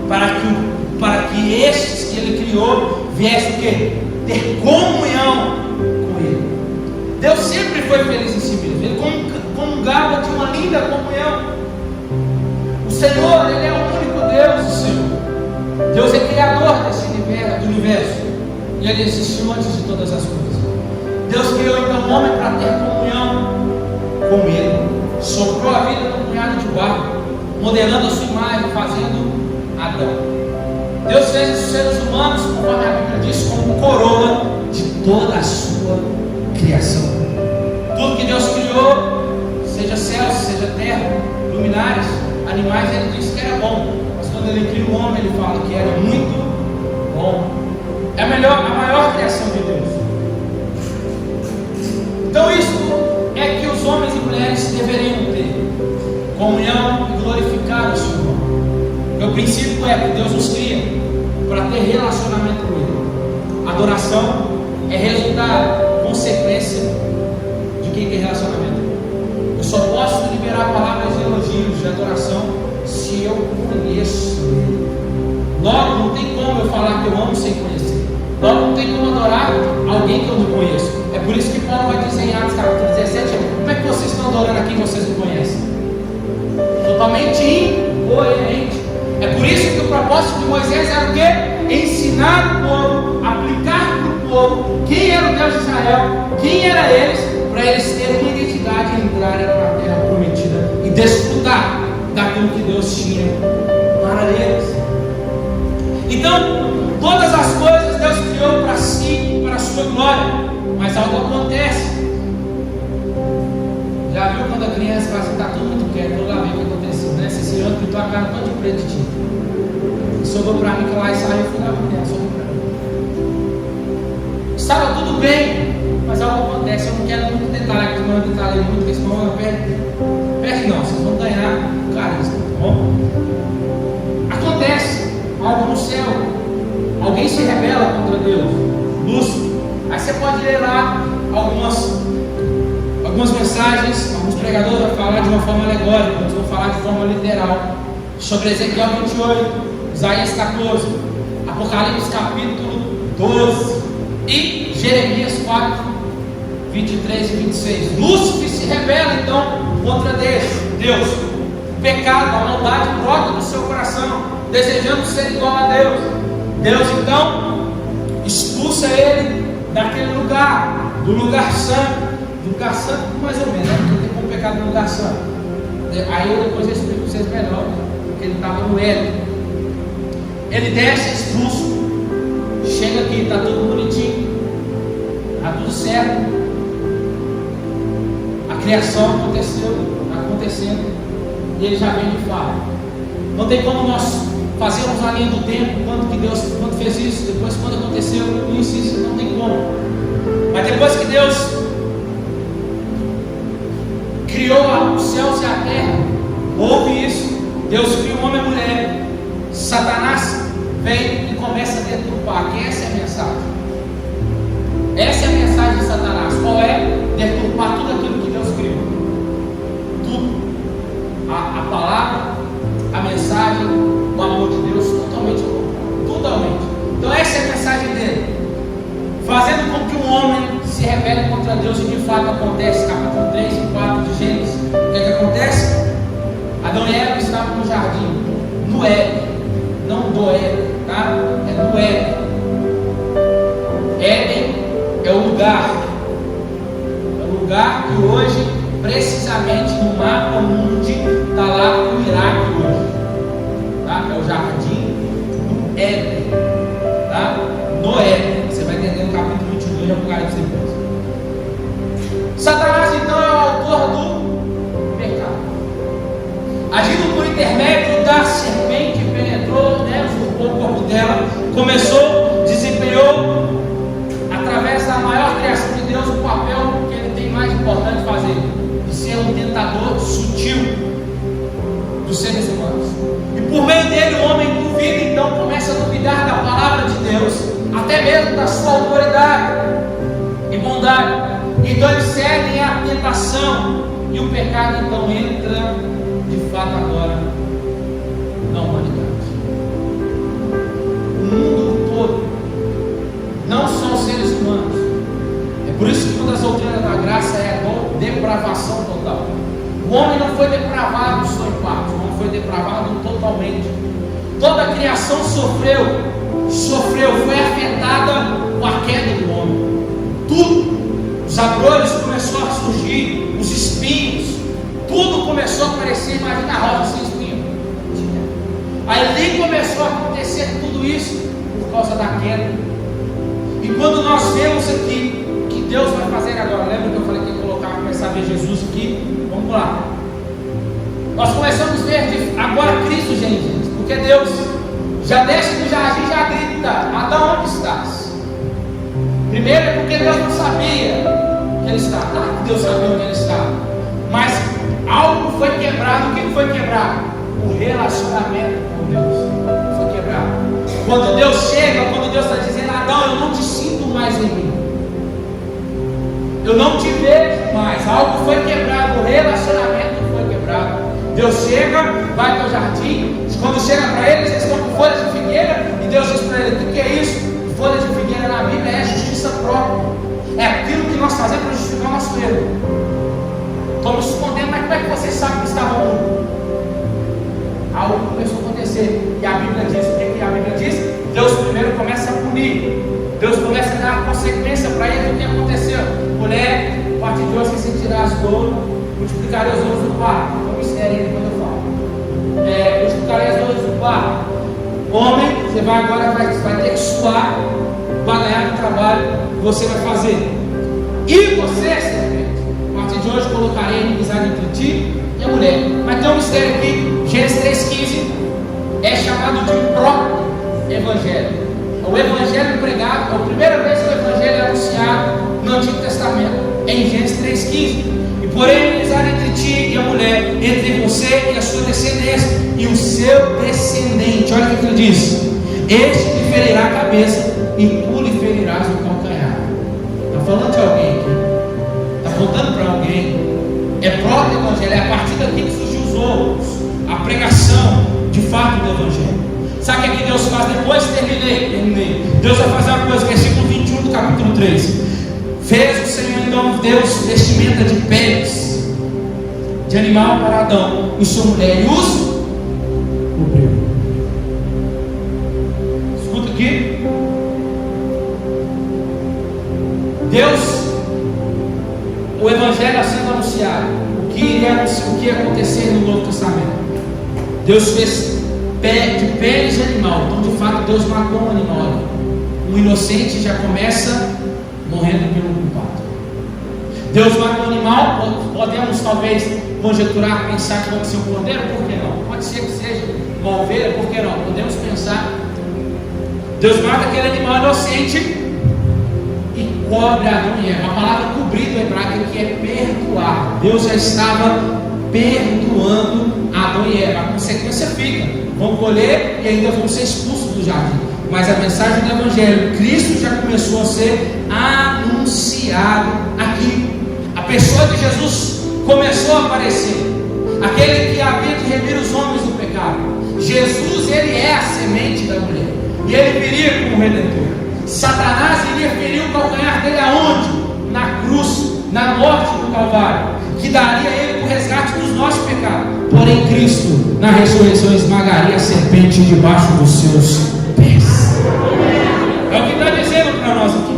Speaker 1: para que estes que ele criou viessem o quê? Ter comunhão com ele. Deus sempre foi feliz em si mesmo, ele comungava de uma linda comunhão. O Senhor, ele é o único Deus, o Senhor. Deus é criador desse universo, e ele existiu antes de todas as coisas. Deus criou então o homem para ter comunhão com ele, soprou a vida no punhado de barro, modelando a sua imagem, fazendo Adão. Deus fez os seres humanos, conforme a Bíblia diz, como coroa de toda a sua criação. Tudo que Deus criou, seja céus, seja terra, luminares, animais, ele disse que era bom. Mas quando ele cria o homem, ele fala que era muito bom. É a maior criação de Deus. Então isso é que os homens e mulheres deveriam ter: comunhão e glorificar o Senhor. O princípio é que Deus nos cria para ter relacionamento com ele. Adoração é resultado, consequência de quem tem relacionamento. Eu só posso liberar palavras de elogios, de adoração, se eu conheço ele. Logo, não tem como eu falar que eu amo sem conhecer. Logo, não tem como adorar alguém que eu não conheço. É por isso que Paulo vai dizer em Atos capítulo 17: como é que vocês estão adorando aqui que vocês não conhecem? Totalmente incoerente. É por isso que o propósito de Moisés era o quê? Ensinar o povo, aplicar para o povo quem era o Deus de Israel, quem era eles, para eles terem uma identidade e entrarem para a terra prometida e desfrutar daquilo que Deus tinha para eles. Então, todas as coisas Deus criou para si e para a sua glória, mas algo acontece. Já viu quando a criança fala assim, está tudo muito quieto, vou lá ver o que aconteceu, né? Esse ano pintou a cara toda de preto de tinta. Sobrou para mim que lá e saiu, eu fui lá para dentro, sobrou para mim. Estava tudo bem, mas algo acontece. Eu não quero muito detalhe aqui, não detalhe muito, porque senão perde não, vocês vão ganhar carisma, tá bom? Acontece algo no céu, alguém se rebela contra Deus, Lúcifer. Aí você pode ler lá algumas mensagens, alguns pregadores vão falar de uma forma alegórica, outros vão falar de forma literal, sobre Ezequiel 28, Isaías 14, Apocalipse capítulo 12 e Jeremias 4, 23 e 26. Lúcifer se rebela então contra Deus. O pecado, a maldade brota do seu coração, desejando ser igual a Deus. Deus então expulsa ele daquele lugar, do lugar santo. Lugar santo mais ou menos, né? Porque tem como pecado no lugar santo. Aí eu depois explico para vocês melhor, porque ele estava no Éden. Ele desce, expulso, chega aqui, está tudo bonitinho, está tudo certo, a criação aconteceu, está acontecendo, e ele já vem de fala. Não tem como nós fazermos a linha do tempo, quando fez isso, depois quando aconteceu isso, não tem como. Mas depois que Deus criou os céus e a terra, houve isso, Deus criou um homem e mulher, Satanás vem e começa a deturpar. Que essa é a mensagem. Essa é a mensagem de Satanás. Qual é? Deturpar tudo aquilo que Deus criou. Tudo. A palavra, a mensagem, o amor de Deus, totalmente. Então essa é a mensagem dele. Fazendo com que um homem se rebele contra Deus, e de fato acontece. Capítulo 3 e 4 de Gênesis. O que acontece? Adão e Eva estavam no jardim, no Éden, não do Éden, tá? É no Éden. Éden é o lugar que hoje, precisamente no mapa mundi, está lá no Iraque hoje, tá? É o jardim do Éden, tá? No Éden, você vai entender no capítulo 22 de Apocalipse depois. Satanás então é o autor do pecado, agindo por intermédio da serpente que penetrou, né, usurpou o corpo dela, desempenhou através da maior criação de Deus o papel que ele tem mais importante de fazer, de ser um tentador sutil dos seres humanos. E por meio dele o homem duvida, então começa a duvidar da palavra de Deus, até mesmo da sua autoridade e bondade. Então eles cedem à tentação, e o pecado então entra de fato agora na humanidade. O mundo todo, não só os seres humanos. É por isso que uma das doutrinas da graça é a depravação total. O homem não foi depravado só em parte, o homem foi depravado totalmente. Toda a criação sofreu, foi afetada com a queda do homem. Tudo. Os abrolhos começaram a surgir, os espinhos, tudo começou a aparecer. Imagina a rosa sem espinho. Ali começou a acontecer tudo isso por causa da queda. E quando nós vemos aqui que Deus vai fazer agora, lembra que eu falei que ia começar a ver Jesus aqui? Vamos lá. Nós começamos a ver agora Cristo, gente, porque Deus já desce do jardim e já grita: Adão, onde estás? Primeiro é porque Deus não sabia que ele estava. Claro que Deus sabia onde ele estava, mas algo foi quebrado. O que foi quebrado? O relacionamento com Deus foi quebrado. Quando Deus chega, quando Deus está dizendo: Adão, eu não te sinto mais em mim, eu não te vejo mais. Algo foi quebrado, o relacionamento foi quebrado. Deus chega, vai para o jardim. Quando chega para eles, eles estão com folhas de figueira, e Deus diz para eles: o que é isso? Folha de figueira na Bíblia é justiça própria, é aquilo que nós fazemos para justificar o nosso erro. Estamos escondendo, mas como é que vocês sabem que estava mundo? Algo começou a acontecer, e a Bíblia diz: o que a Bíblia diz? Deus primeiro começa a punir, Deus começa a dar consequência para ele do que aconteceu. Mulher, a partir de hoje, você tirar as dores, multiplicarei os dores do parto. É um mistério aí quando eu falo. Multiplicarei as dores do parto. Homem, você vai agora vai ter que suar para ganhar no trabalho que você vai fazer. E você, serpente, a partir de hoje colocarei inimizade entre ti e a mulher. Mas tem um mistério aqui, Gênesis 3,15 é chamado de pró-evangelho. O evangelho pregado, é a primeira vez que o evangelho é anunciado no Antigo Testamento, é em Gênesis 3,15. E porém inimizade entre ti e a mulher, entre você e a sua descendência e o seu descendente. Olha o que ele diz: este lhe ferirá a cabeça e tu lhe ferirás o calcanhar. Está falando de alguém aqui, está apontando para alguém. É próprio evangelho, é a partir daqui que surgiu os outros, a pregação de fato do evangelho. Sabe o que aqui Deus faz depois? Terminei. Deus vai fazer uma coisa, versículo 21 do capítulo 3. Fez o Senhor então Deus vestimenta de peles de animal para Adão e sua mulher, e os cobriu. Escuta aqui. Deus, o evangelho sendo anunciado, o que ia acontecer no Novo Testamento. Deus fez de peles de animal. Então de fato Deus matou um animal. Um inocente já começa morrendo pelo culpado. Deus matou um animal. Podemos talvez conjecturar, pensar que pode ser um cordeiro, por que não? Pode ser que seja uma ovelha, por que não? Podemos pensar. Deus mata aquele animal inocente e cobre Adão e Eva. A palavra cobrir do hebraico aqui é perdoar. Deus já estava perdoando Adão e Eva. A consequência fica: vão colher e ainda vão ser expulsos do jardim. Mas a mensagem do Evangelho, Cristo já começou a ser anunciado aqui. A pessoa de Jesus começou a aparecer. Aquele que havia de remir os homens do pecado. Jesus, ele é a semente da mulher. E ele viria como redentor. Satanás iria ferir o calcanhar dele aonde? Na cruz, na morte do Calvário. Que daria a ele o resgate dos nossos pecados. Porém, Cristo, na ressurreição, esmagaria a serpente debaixo dos seus pés. É o que está dizendo para nós aqui.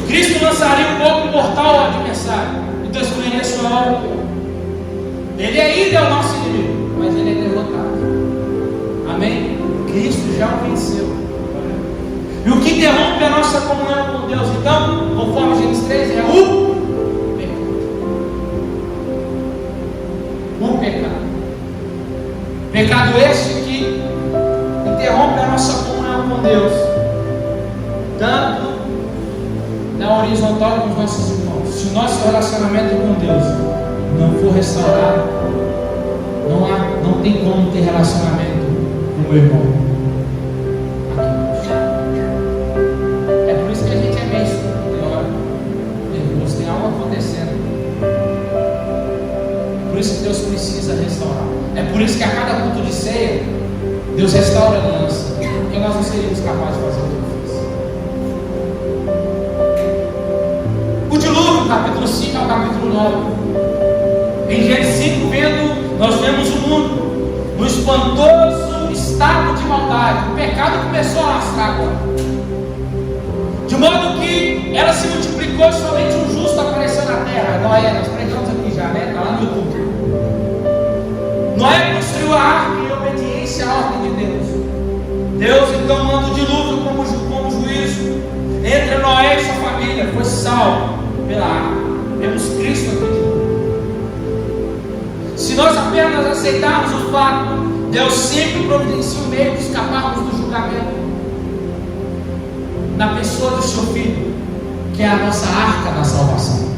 Speaker 1: Cristo lançaria um pouco mortal ao adversário e destruiria sua obra. Ele ainda é o nosso inimigo, mas ele é derrotado. Amém? Cristo já o venceu. E o que interrompe a nossa comunhão com Deus, então, conforme Gênesis 13, é o pecado. Pecado esse que interrompe a nossa comunhão com Deus, tanto na horizontal com os nossos irmãos. Se o nosso relacionamento com Deus não for restaurado, não tem como ter relacionamento com o meu irmão. É por isso que a gente é meio nervoso, tem algo acontecendo. É por isso que Deus precisa restaurar. É por isso que a cada culto de ceia, Deus restaura a aliança, porque nós não seríamos capazes de fazer o que eu fiz. O dilúvio, capítulo 5 ao capítulo 9. Em Gênesis 5, nós vemos o mundo no espantoso estado de maldade. O pecado começou a lastrar agora, de modo que ela se multiplicou e somente um justo apareceu na terra. Noé, nós pregamos aqui já, né? Está lá no YouTube. Noé construiu a arca em obediência à ordem de Deus. Deus então manda o dilúvio como juízo entre Noé e sua família. Foi salvo pela arca. Vemos Cristo aqui de novo. Se nós apenas aceitarmos o fato, Deus sempre providencia o meio de escaparmos do julgamento na pessoa do seu Filho, que é a nossa arca da salvação.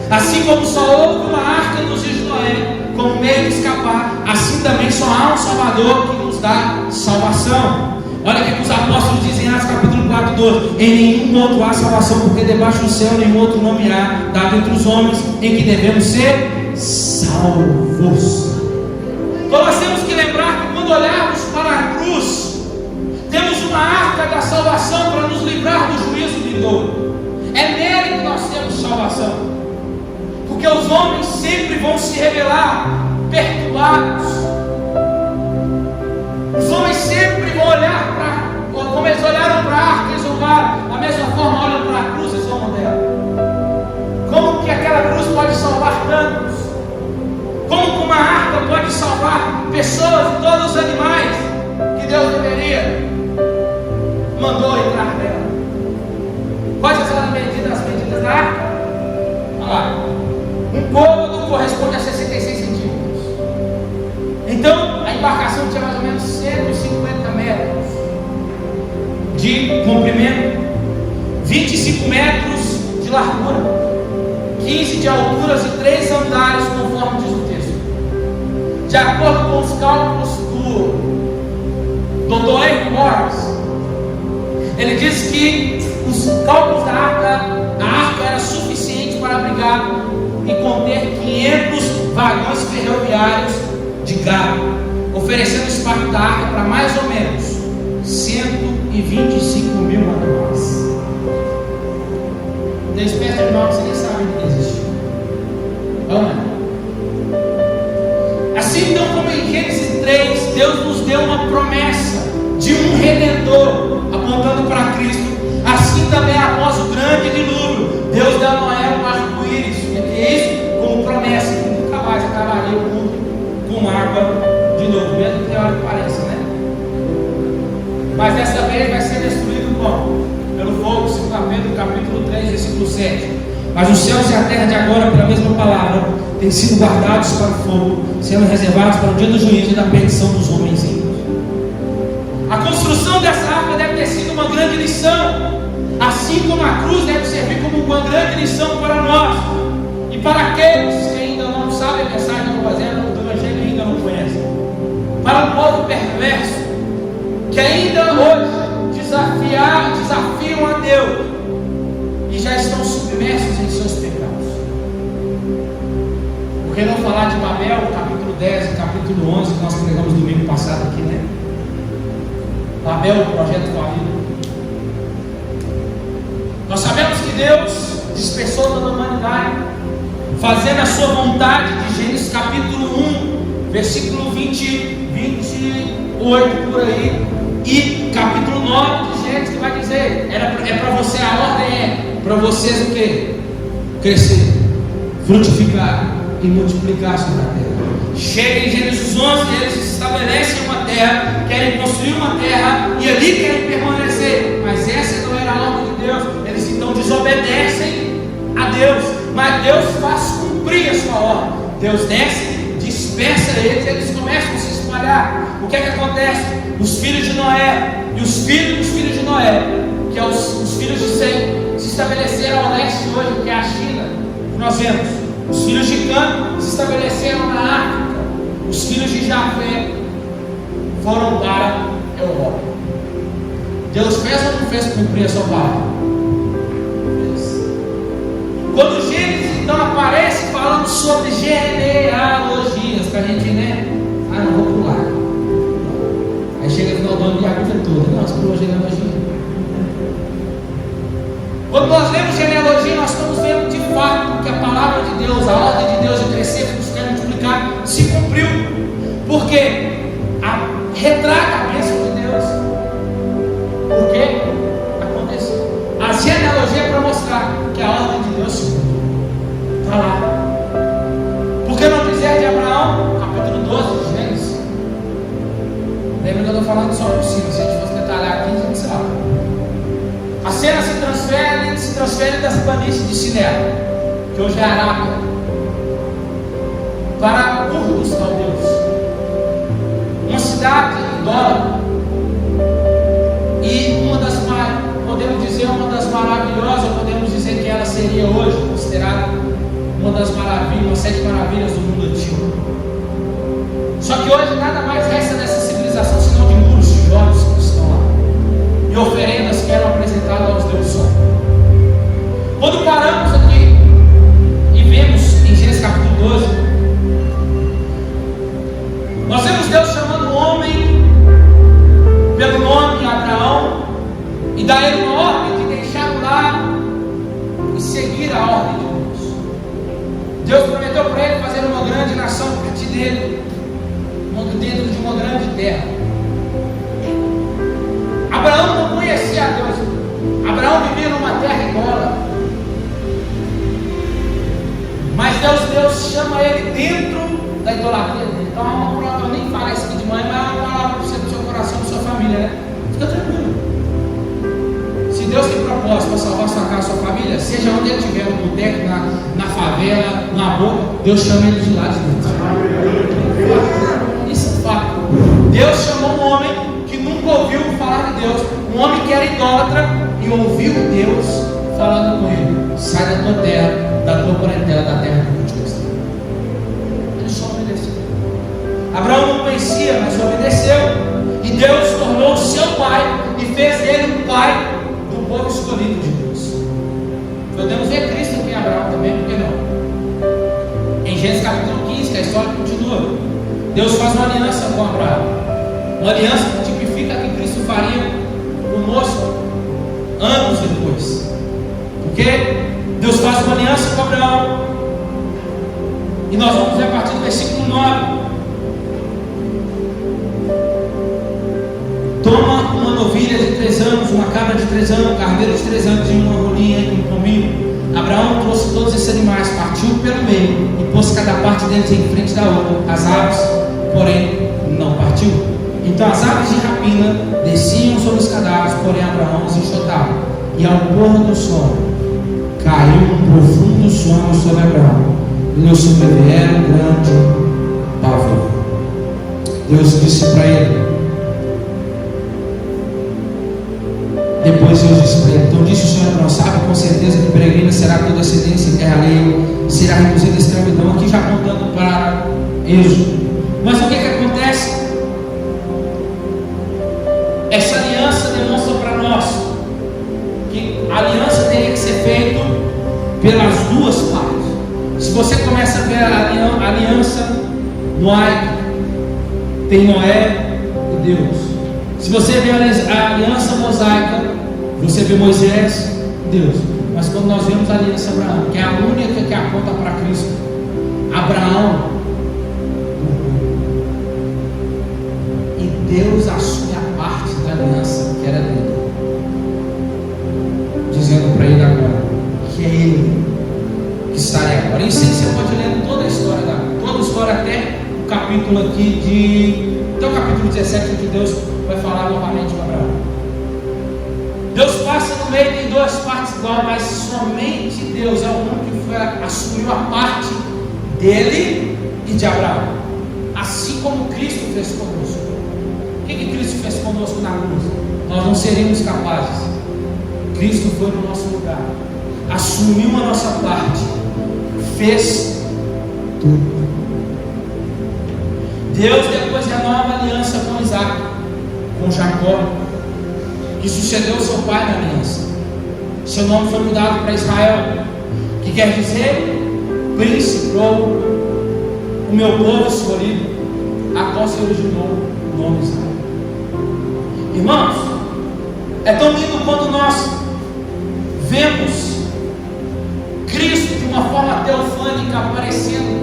Speaker 1: Assim como só houve uma arca nos dias de Noé como meio de escapar, assim também só há um Salvador que nos dá salvação. Olha o que os apóstolos dizem em Atos capítulo 4, 12: em nenhum outro há salvação, porque debaixo do céu nenhum outro nome há dado entre os homens em que devemos ser salvos. Então nós temos que lembrar que quando olharmos para a cruz, temos uma arca da salvação para nos livrar do juízo vindouro. É nele que nós temos salvação, porque os homens sempre vão se rebelar, perturbados. Os homens sempre vão olhar para, como eles olharam para a arca, eles olharam, da mesma forma olham para a cruz e zombam dela. Como que aquela cruz pode salvar tantos? Como que uma arca pode salvar pessoas e todos os animais que Deus deveria mandou entrar nela? Quais são as medidas da arca? Olha lá. Um côvado corresponde a 66 centímetros. Então, a embarcação tinha mais ou menos 150 metros de comprimento, 25 metros de largura, 15 de alturas e 3 andares, conforme diz o texto. De acordo com os cálculos do Dr. Henry Morris, ele diz que os cálculos da arca, a arca era suficiente para abrigar e conter 500 vagões ferroviários de gado, oferecendo espaço da arca para mais ou menos 125 mil animais. Tem espécie de animal que você nem sabe que existe. Vamos. Assim então, como em Gênesis 3, Deus nos deu uma promessa de um Redentor, apontando para Cristo. Assim também, após o grande dilúvio, Deus deu a Noé um arco-íris. É isso? Como promessa que nunca mais acabaria o mundo com água de novo, mesmo que hora que pareça, né? Mas dessa vez vai ser destruído como? Pelo fogo, 2 Pedro capítulo 3, versículo 7. Mas os céus e a terra de agora, pela mesma palavra, têm sido guardados para o fogo, sendo reservados para o dia do juízo e da perdição dos homens ímpios. A construção dessa arca deve ter sido uma grande lição, assim como a cruz deve servir como uma grande lição para nós e para aqueles que ainda não sabem a mensagem do Evangelho e ainda não conhecem. Para o povo perverso, que ainda hoje desafiam a Deus e já estão submersos em seus pecados. Por que não falar de Babel, capítulo 10 e capítulo 11, que nós pregamos domingo passado aqui, né? Babel, o projeto falido. Nós sabemos que Deus dispersou toda a humanidade fazendo a sua vontade, de Gênesis capítulo 1, versículo 28 por aí, e capítulo 9 de Gênesis, que vai dizer, é para você, a ordem é para vocês o que? Crescer, frutificar e multiplicar sobre a terra. Chega em Gênesis 11, eles estabelecem uma terra, querem construir uma terra e ali querem permanecer, mas essa não era a ordem de Deus. Eles então desobedecem a Deus, mas Deus faz cumprir a sua ordem. Deus desce, dispersa eles, eles começam a se espalhar. O que é que acontece? Os filhos de Noé e os filhos dos filhos de Noé, que é os filhos de Sem, se estabeleceram ao leste hoje, que é a China, que nós vemos. Os filhos de Cã se estabeleceram na África. Os filhos de Jafé foram para a Europa. Deus fez ou não fez cumprir a sua palavra? Quando Gênesis então aparece falando sobre genealogias, para a gente, né? Não vou pular. Aí chega no final do ano e a vida toda. Nós pulamos genealogia. Quando nós lemos genealogia, nós estamos vendo de fato que a palavra de Deus, a ordem de Deus de crescer, buscar e multiplicar, se cumpriu. Porque retrata a bênção de Deus. Porque aconteceu. A genealogia é para mostrar que a ordem de Deus se cumpriu. Está lá. Porque no miséria de Abraão, capítulo 12 de Gênesis. Lembra que eu estou falando só por cima. Se a gente fosse detalhar aqui, a gente sabe. A cena se transfere das planícies de Siné, que hoje é a Arábia, para Ur dos Caldeus, uma cidade idólatra, e podemos dizer uma das maravilhosas, podemos dizer que ela seria hoje considerada uma das maravilhas, uma 7 maravilhas do mundo antigo. Só que hoje nada mais resta dessa civilização senão de muros, tijolos que estão lá, e oferendas que eram apresentadas aos deuses sol. Quando paramos aqui e vemos em Gênesis capítulo 12, nós vemos Deus chamando o homem pelo nome Abraão e dá ele uma ordem de deixar o lar e seguir a ordem de Deus. Deus prometeu para ele fazer uma grande nação a partir dele, dentro de uma grande terra. Abraão não conhecia a Deus. Abraão vivia numa terra idólatra. Mas Deus chama ele dentro da idolatria dele. Então, eu nem falo isso aqui de manhã, mas é uma palavra para você, para o seu coração, para a sua família, né? Fica tranquilo. Se Deus tem propósito para salvar sua casa, sua família, seja onde ele estiver, no boteco, na favela, na boca, Deus chama ele de lá de dentro. Isso é fato. Deus chamou um homem que nunca ouviu falar de Deus, um homem que era idólatra, e ouviu Deus falando com ele: sai da tua terra, da tua parentela, da terra que eu te mostrei. Ele só obedeceu. Abraão não conhecia, mas obedeceu, e Deus tornou seu pai e fez dele o pai do povo escolhido de Deus. Podemos ver Cristo aqui em Abraão também, por que não? Em Gênesis capítulo 15, que a história continua, Deus faz uma aliança com Abraão, uma aliança que tipifica que Cristo faria conosco anos depois. Porque Deus faz uma aliança com Abraão, e nós vamos ver a partir do versículo 9. Toma uma novilha de 3 anos, uma cabra de 3 anos, um carneiro de 3 anos e uma rolinha e um pombinho. Abraão trouxe todos esses animais, partiu pelo meio e pôs cada parte deles em frente da outra. As aves, porém, não partiu. Então as aves de rapina desciam sobre os cadáveres, porém Abraão os enxotava. E ao pôr do sol, caiu um profundo sono sobre Abraão, e lhe sobreveio um grande pavor. Deus disse para ele, depois Deus disse para ele: então disse o Senhor Abraão, sabe com certeza que peregrina será toda descendência em terra alheia, e será reduzida a escravidão. Aqui já apontando para Êxodo. Mas o que acontece? Essa aliança demonstra para nós que a aliança teria que ser feita pelas duas partes. Se você começa a ver a aliança noaica, tem Noé e Deus. Se você vê a aliança mosaica, você vê Moisés e Deus. Mas Mas quando nós vemos a aliança Abraão, que é a única que aponta para Cristo, Abraão, e Deus assume a parte da aliança que era dele, dizendo para ele agora que é ele que estará agora. Isso aí você pode ler toda a história até o capítulo aqui até o capítulo 17, onde Deus vai falar novamente com Abraão. Deus passa no meio, tem duas partes igual, mas somente Deus é o único que assumiu a parte dele e de Abraão, assim como Cristo fez conosco. O que Cristo fez conosco na cruz? Nós não seríamos capazes. Cristo foi no nosso lugar, assumiu a nossa parte, fez tudo. Deus depois renova a aliança com Isaac, com Jacó, que sucedeu seu pai na aliança. Seu nome foi mudado para Israel, que quer dizer príncipe, ou o meu povo escolhido, a qual se originou o nome Israel. Irmãos, é tão lindo quando nós vemos Cristo de uma forma teofânica aparecendo.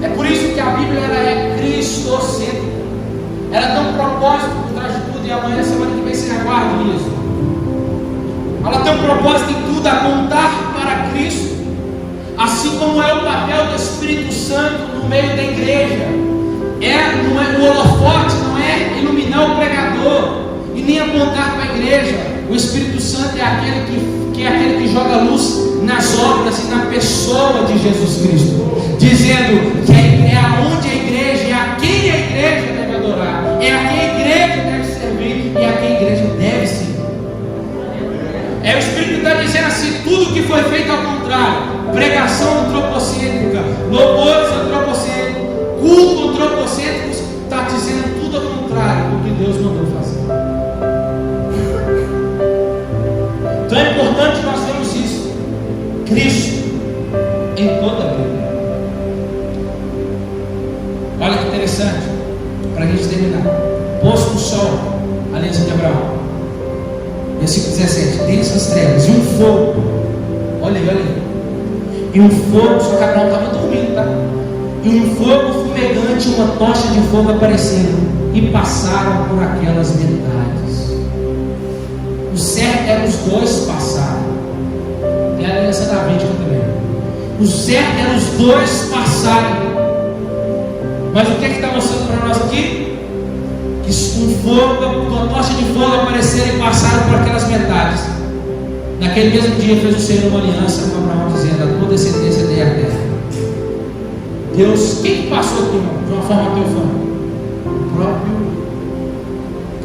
Speaker 1: É por isso que a Bíblia ela é cristocêntrica. Ela tem um propósito por trás de tudo, e amanhã, semana que vem, você aguarde isso. Ela tem um propósito em tudo, apontar para Cristo, assim como é o papel do Espírito Santo no meio da igreja. Não é, o holofote não é iluminar o pregador e nem apontar para a igreja. O Espírito Santo é aquele que joga luz nas obras e na pessoa de Jesus Cristo, dizendo que é aonde a igreja, é a quem a igreja deve adorar, é a quem a igreja deve servir e a quem a igreja deve servir. O Espírito está dizendo assim: tudo que foi feito ao contrário, pregação antropocêntrica, louvores antropocêntricos, culto antropocêntricos, está dizendo tudo ao contrário do que Deus mandou fazer. Então é importante nós vermos isso. Cristo em toda a Bíblia. Olha que interessante, para a gente terminar. Posto o sol, aliança de Abraão. Versículo 17: densas trevas e um fogo. Olha aí. E um fogo, só que Abraão estava dormindo, tá? E um fogo fumegante, uma tocha de fogo apareceram e passaram por aquelas metades. O certo era os dois passarem. Tem a aliança da vítima também. O certo era os dois passarem. Mas o que está mostrando para nós aqui? Que um fogo, uma tocha de fogo apareceram e passaram por aquelas metades. Naquele mesmo dia fez o Senhor uma aliança com Abraão, dizendo: a tua descendência dê a terra. Deus, quem passou aqui, irmão, de uma forma teofânica? O próprio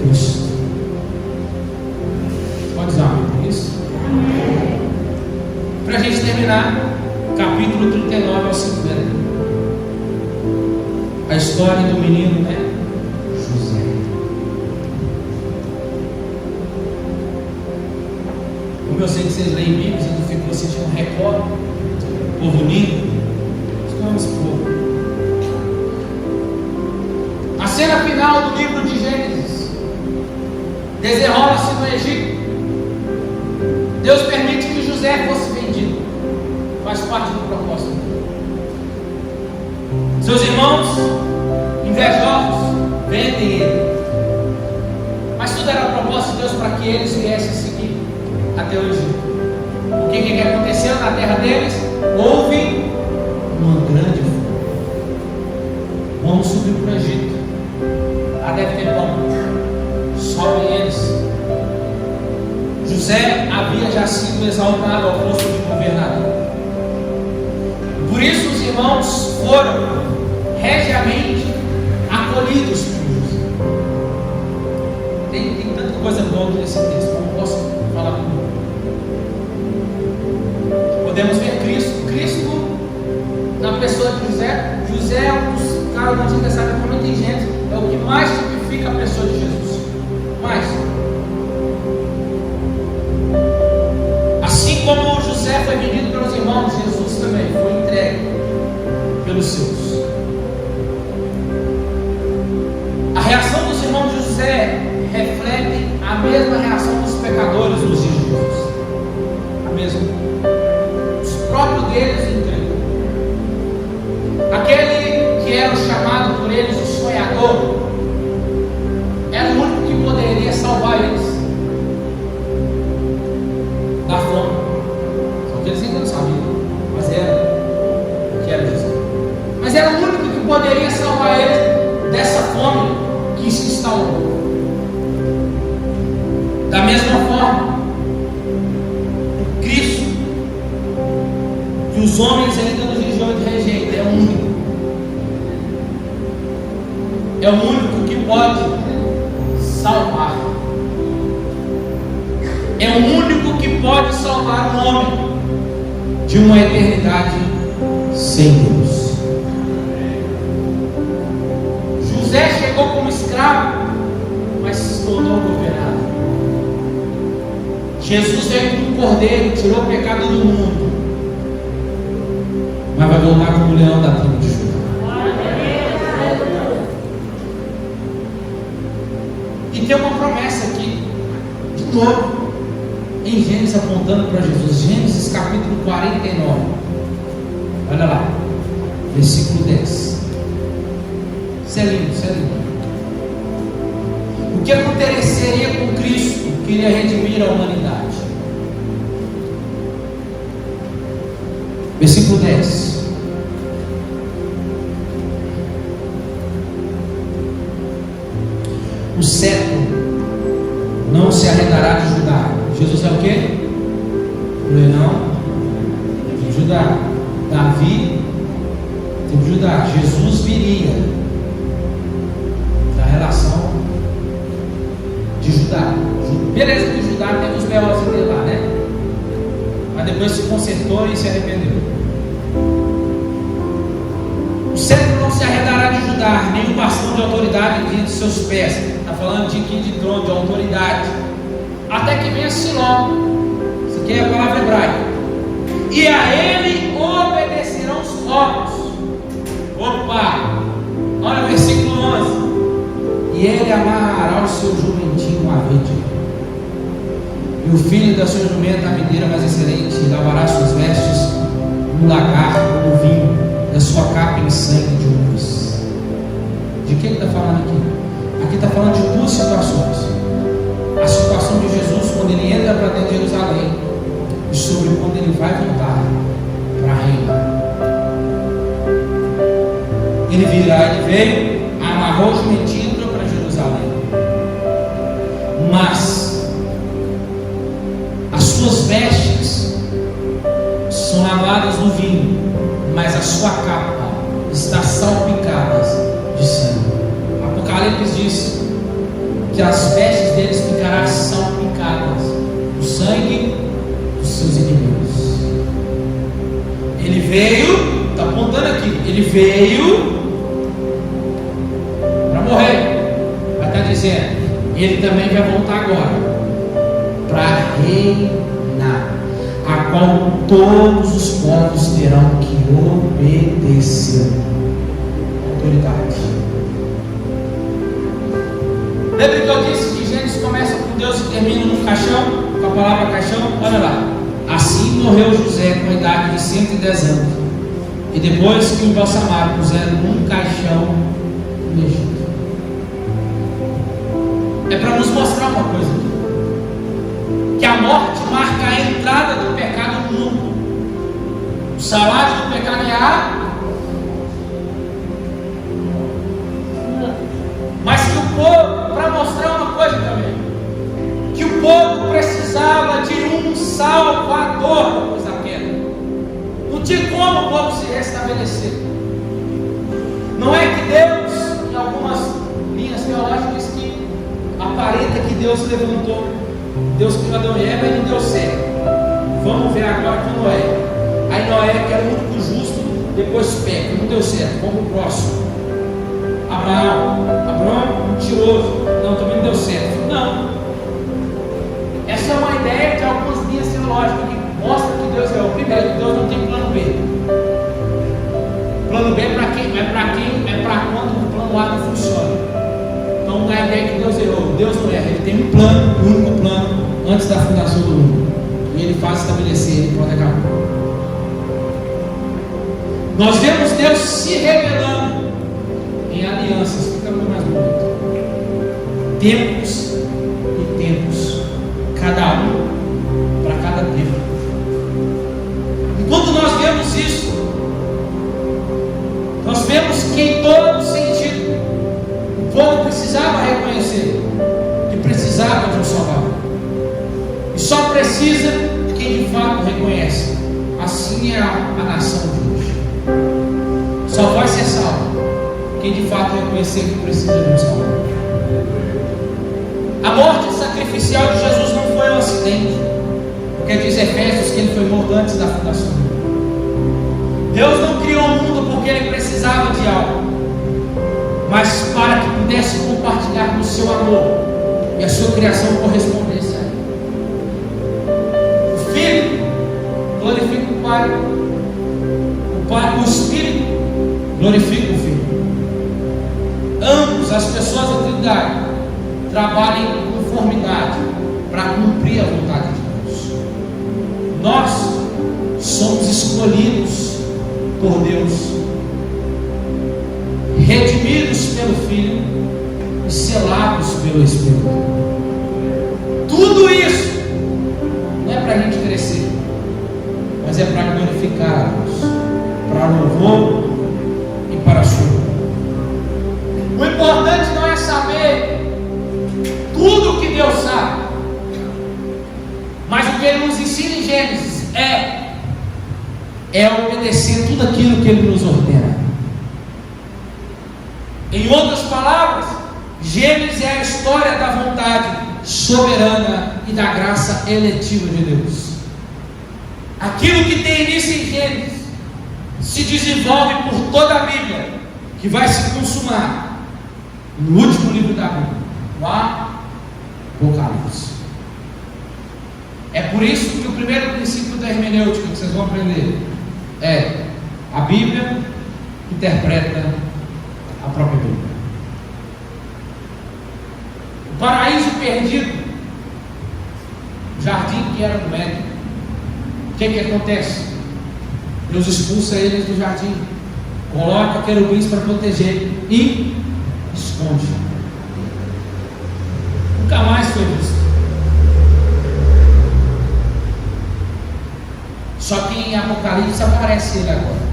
Speaker 1: Cristo. Pode dizer amém? Isso? Para a gente terminar, capítulo 39 ao 50. A história do menino, né? José. Como eu sei que vocês leem Bíblia, vocês ficam sentindo um recorde, povo lindo. Vamos por. A cena final do livro de Gênesis desenrola-se no Egito. Deus permite que José fosse vendido. Faz parte do propósito. Seus irmãos invejosos vendem ele. Mas tudo era propósito de Deus para que eles viessem seguir até o Egito. O que aconteceu na terra deles? Houve uma grande fome. Vamos subir para o Egito. Lá deve ter pão. Sobem eles. José havia já sido exaltado ao posto de governador. Por isso os irmãos foram regiamente acolhidos por José. Tem tanta coisa boa nesse texto, eu não posso falar tudo. Podemos ver Cristo na pessoa de José. José é um dos caras do Antigo Testamento muito inteligentes, é o que mais tipifica a pessoa de Jesus. Mais. Assim como José foi vendido pelos irmãos, Jesus também foi entregue pelos seus. A reação dos irmãos de José reflete a mesma reação dos pecadores nos dias de Jesus. A mesma. deles entregou. Aquele que era chamado por eles o sonhador, era o único que poderia salvar eles da fome. Só que eles ainda não sabiam, mas era que era Jesus. Mas era o único que poderia salvar eles dessa fome que se instaurou. Da mesma forma, o Cristo, que os homens ainda nos dias de hoje rejeitam, é o único. É o único que pode salvar. É o único que pode salvar o homem de uma eternidade sem Deus. José chegou como escravo, mas se tornou governador. Jesus veio como um cordeiro, tirou o pecado do mundo, mas vai voltar como o leão da tribo de Judá. E tem uma promessa aqui, de novo, em Gênesis, apontando para Jesus. Gênesis capítulo 49, olha lá, versículo 10. Isso é lindo, isso é lindo. O que aconteceria com Cristo que iria redimir a humanidade? Versículo 10. O cetro não se arredará de Judá. Jesus é o quê? O leão de Judá. Davi de Judá. Jesus viria da relação de Judá. Beleza que Judá teve os B.O.s dele lá, né? Mas depois se consertou e se arrependeu. O cetro não se arredará de Judá, nem o bastão de autoridade de seus pés. Está falando de trono, de autoridade. Até que venha Siló. Isso aqui é a palavra hebraica. E a ele obedecerão os povos. Opa! Olha o versículo 11. E ele amarrará o seu jumentinho à vide, e o filho da sua jumenta à videira mais excelente, e lavará suas vestes no lagar ou no vinho, da sua capa em sangue de uvas. De que ele está falando aqui? Aqui está falando de duas situações: a situação de Jesus quando ele entra para dentro de Jerusalém, e sobre quando ele vai voltar para reinar. Ele virá, ele veio, amarrou o jumentinho para Jerusalém, mas as suas vestes são lavadas no vinho, mas a sua capa está salpicada de sangue. Apocalipse diz que as vestes deles ficarão salpicadas do sangue dos seus inimigos. Ele veio, está apontando aqui, ele veio para morrer, mas está dizendo, ele também vai voltar agora para reinar, a qual todos os povos terão que obedecer. Autoridade. Lembra que eu disse que Gênesis começa com Deus e termina no caixão, com a palavra caixão? Olha lá. Assim morreu José com a idade de 110 anos, e depois que o embalsamaram, puseram num caixão no Egito. É para nos mostrar uma coisa aqui, que a morte marca a entrada do pecado no mundo. O salário do pecado é a... Mas que o povo, para mostrar uma coisa também, que o povo precisava de um salvador depois da queda. Não tinha como o povo se restabelecer. Não é que Deus, em algumas linhas teológicas, que aparenta que Deus levantou, Deus criou Adão e Eva e não deu certo. Vamos ver agora com Noé. Aí Noé, que era o único justo, depois peca, não deu certo, vamos para o próximo. Abraão, mentiroso, não, também não deu certo. Não. Essa é uma ideia de algumas linhas teológicas que mostram que Deus é o primeiro, que Deus não tem plano B. Plano B é para quem? É para quando o plano A não funciona. Então não é a ideia que Deus errou. Deus não erra, ele tem um plano, um único plano, antes da fundação do mundo. E ele faz estabelecer, ele pode acabar. Nós vemos Deus se revelando em alianças. Fica muito mais bonito. Tempos e tempos, cada um para cada tempo. E quando nós vemos isso, nós vemos que em todo sentido o povo precisava reconhecer que precisava de um Salvador. E só precisa de quem de fato reconhece. Assim é a nação de hoje. Só vai ser salvo quem de fato reconhecer que precisa de um Salvador. A morte sacrificial de Jesus não foi um acidente, porque diz Efésios que ele foi morto antes da fundação do mundo. Deus não criou o mundo porque ele precisava de algo, mas para que pudesse compartilhar do seu amor e a sua criação correspondesse a ele. O Filho glorifica o Pai, o Espírito glorifica o Filho. Ambos, as pessoas da Trindade, trabalhem em conformidade para cumprir a vontade de Deus. Nós somos escolhidos por Deus, redimidos pelo Filho e selados pelo Espírito. Tudo isso não é para a gente crescer, mas é para glorificar a Deus, para louvor e para a sua glória. O importante não é saber tudo o que Deus sabe, mas o que Ele nos ensina em Gênesis é obedecer tudo aquilo que Ele nos ordena. Em outras palavras, Gênesis é a história da vontade soberana e da graça eletiva de Deus. Aquilo que tem início em Gênesis se desenvolve por toda a Bíblia, que vai se consumar no último livro da Bíblia, lá Apocalipse. É por isso que o primeiro princípio da hermenêutica que vocês vão aprender é: a Bíblia interpreta a própria Bíblia. O paraíso perdido, o jardim que era do Éden, o que acontece? Deus expulsa eles do jardim, coloca querubins para proteger e esconde. Nunca mais foi visto. Só que em Apocalipse aparece ele agora.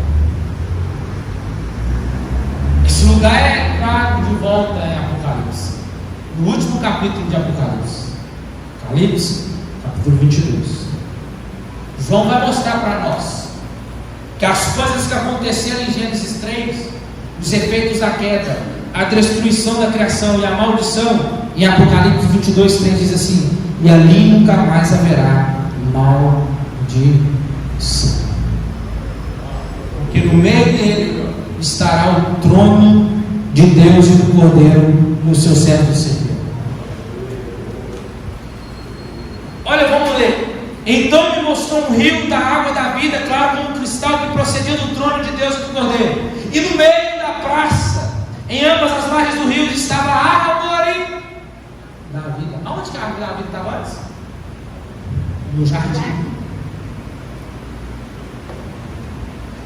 Speaker 1: Esse lugar é trago de volta em Apocalipse, no último capítulo de Apocalipse, Apocalipse capítulo 22. João vai mostrar para nós que as coisas que aconteceram em Gênesis 3, os efeitos da queda, a destruição da criação e a maldição, em Apocalipse 22, 3 diz assim: e ali nunca mais haverá maldição, porque no meio dele estará o trono de Deus e do Cordeiro e o seu servo servidor. Olha, vamos ler. Então me mostrou um rio da água da vida, claro como um cristal, que procedia do trono de Deus e do Cordeiro. E no meio da praça, em ambas as margens do rio, estava a árvore da vida. Aonde que a árvore da vida estava antes? No jardim.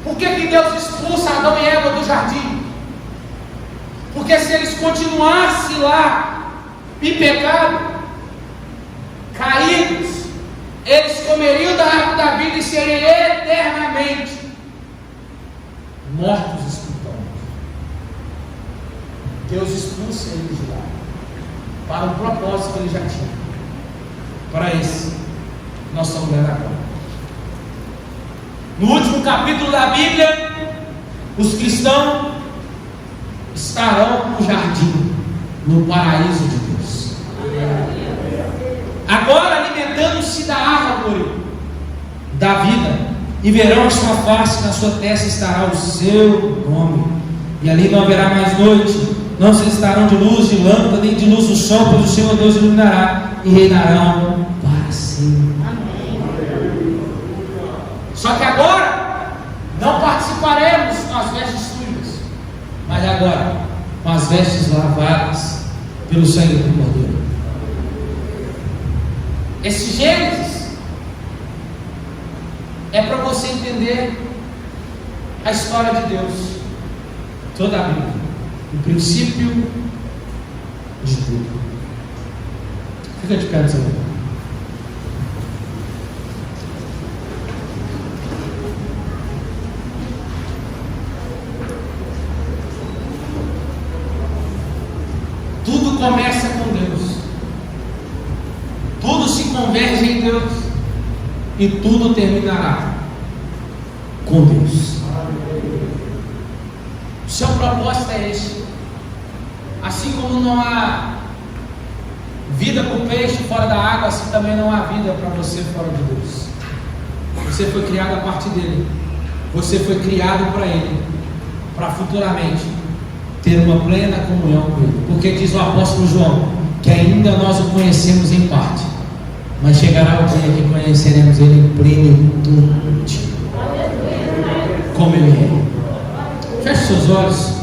Speaker 1: Por que Deus expulsa Adão e Eva do jardim? Porque se eles continuassem lá em pecado, caídos, eles comeriam da árvore da vida e seriam eternamente mortos espiritualmente. Deus expulsa eles de lá para o propósito que ele já tinha. Para esse nós estamos lendo agora. No último capítulo da Bíblia, os cristãos estarão no jardim, no paraíso de Deus. Agora alimentando-se da árvore da vida, e verão a sua face, na sua testa estará o seu nome, e ali não haverá mais noite, não se estarão de luz de lâmpada, nem de luz do sol, pois o Senhor Deus iluminará, e reinarão para sempre. Só que agora não participaremos com as vestes sujas, mas agora com as vestes lavadas pelo sangue do Cordeiro. Esse Gênesis é para você entender a história de Deus, toda a Bíblia, o princípio de tudo. Fica de pé, Senhor. Tudo começa com Deus, tudo se converge em Deus, e tudo terminará com Deus. O seu propósito é esse. Assim como não há vida para o peixe fora da água, assim também não há vida para você fora de Deus. Você foi criado a partir dele, você foi criado para ele, para futuramente ter uma plena comunhão com ele. Porque diz o apóstolo João que ainda nós o conhecemos em parte, mas chegará o dia que conheceremos ele em plenitude, como ele é. Feche seus olhos.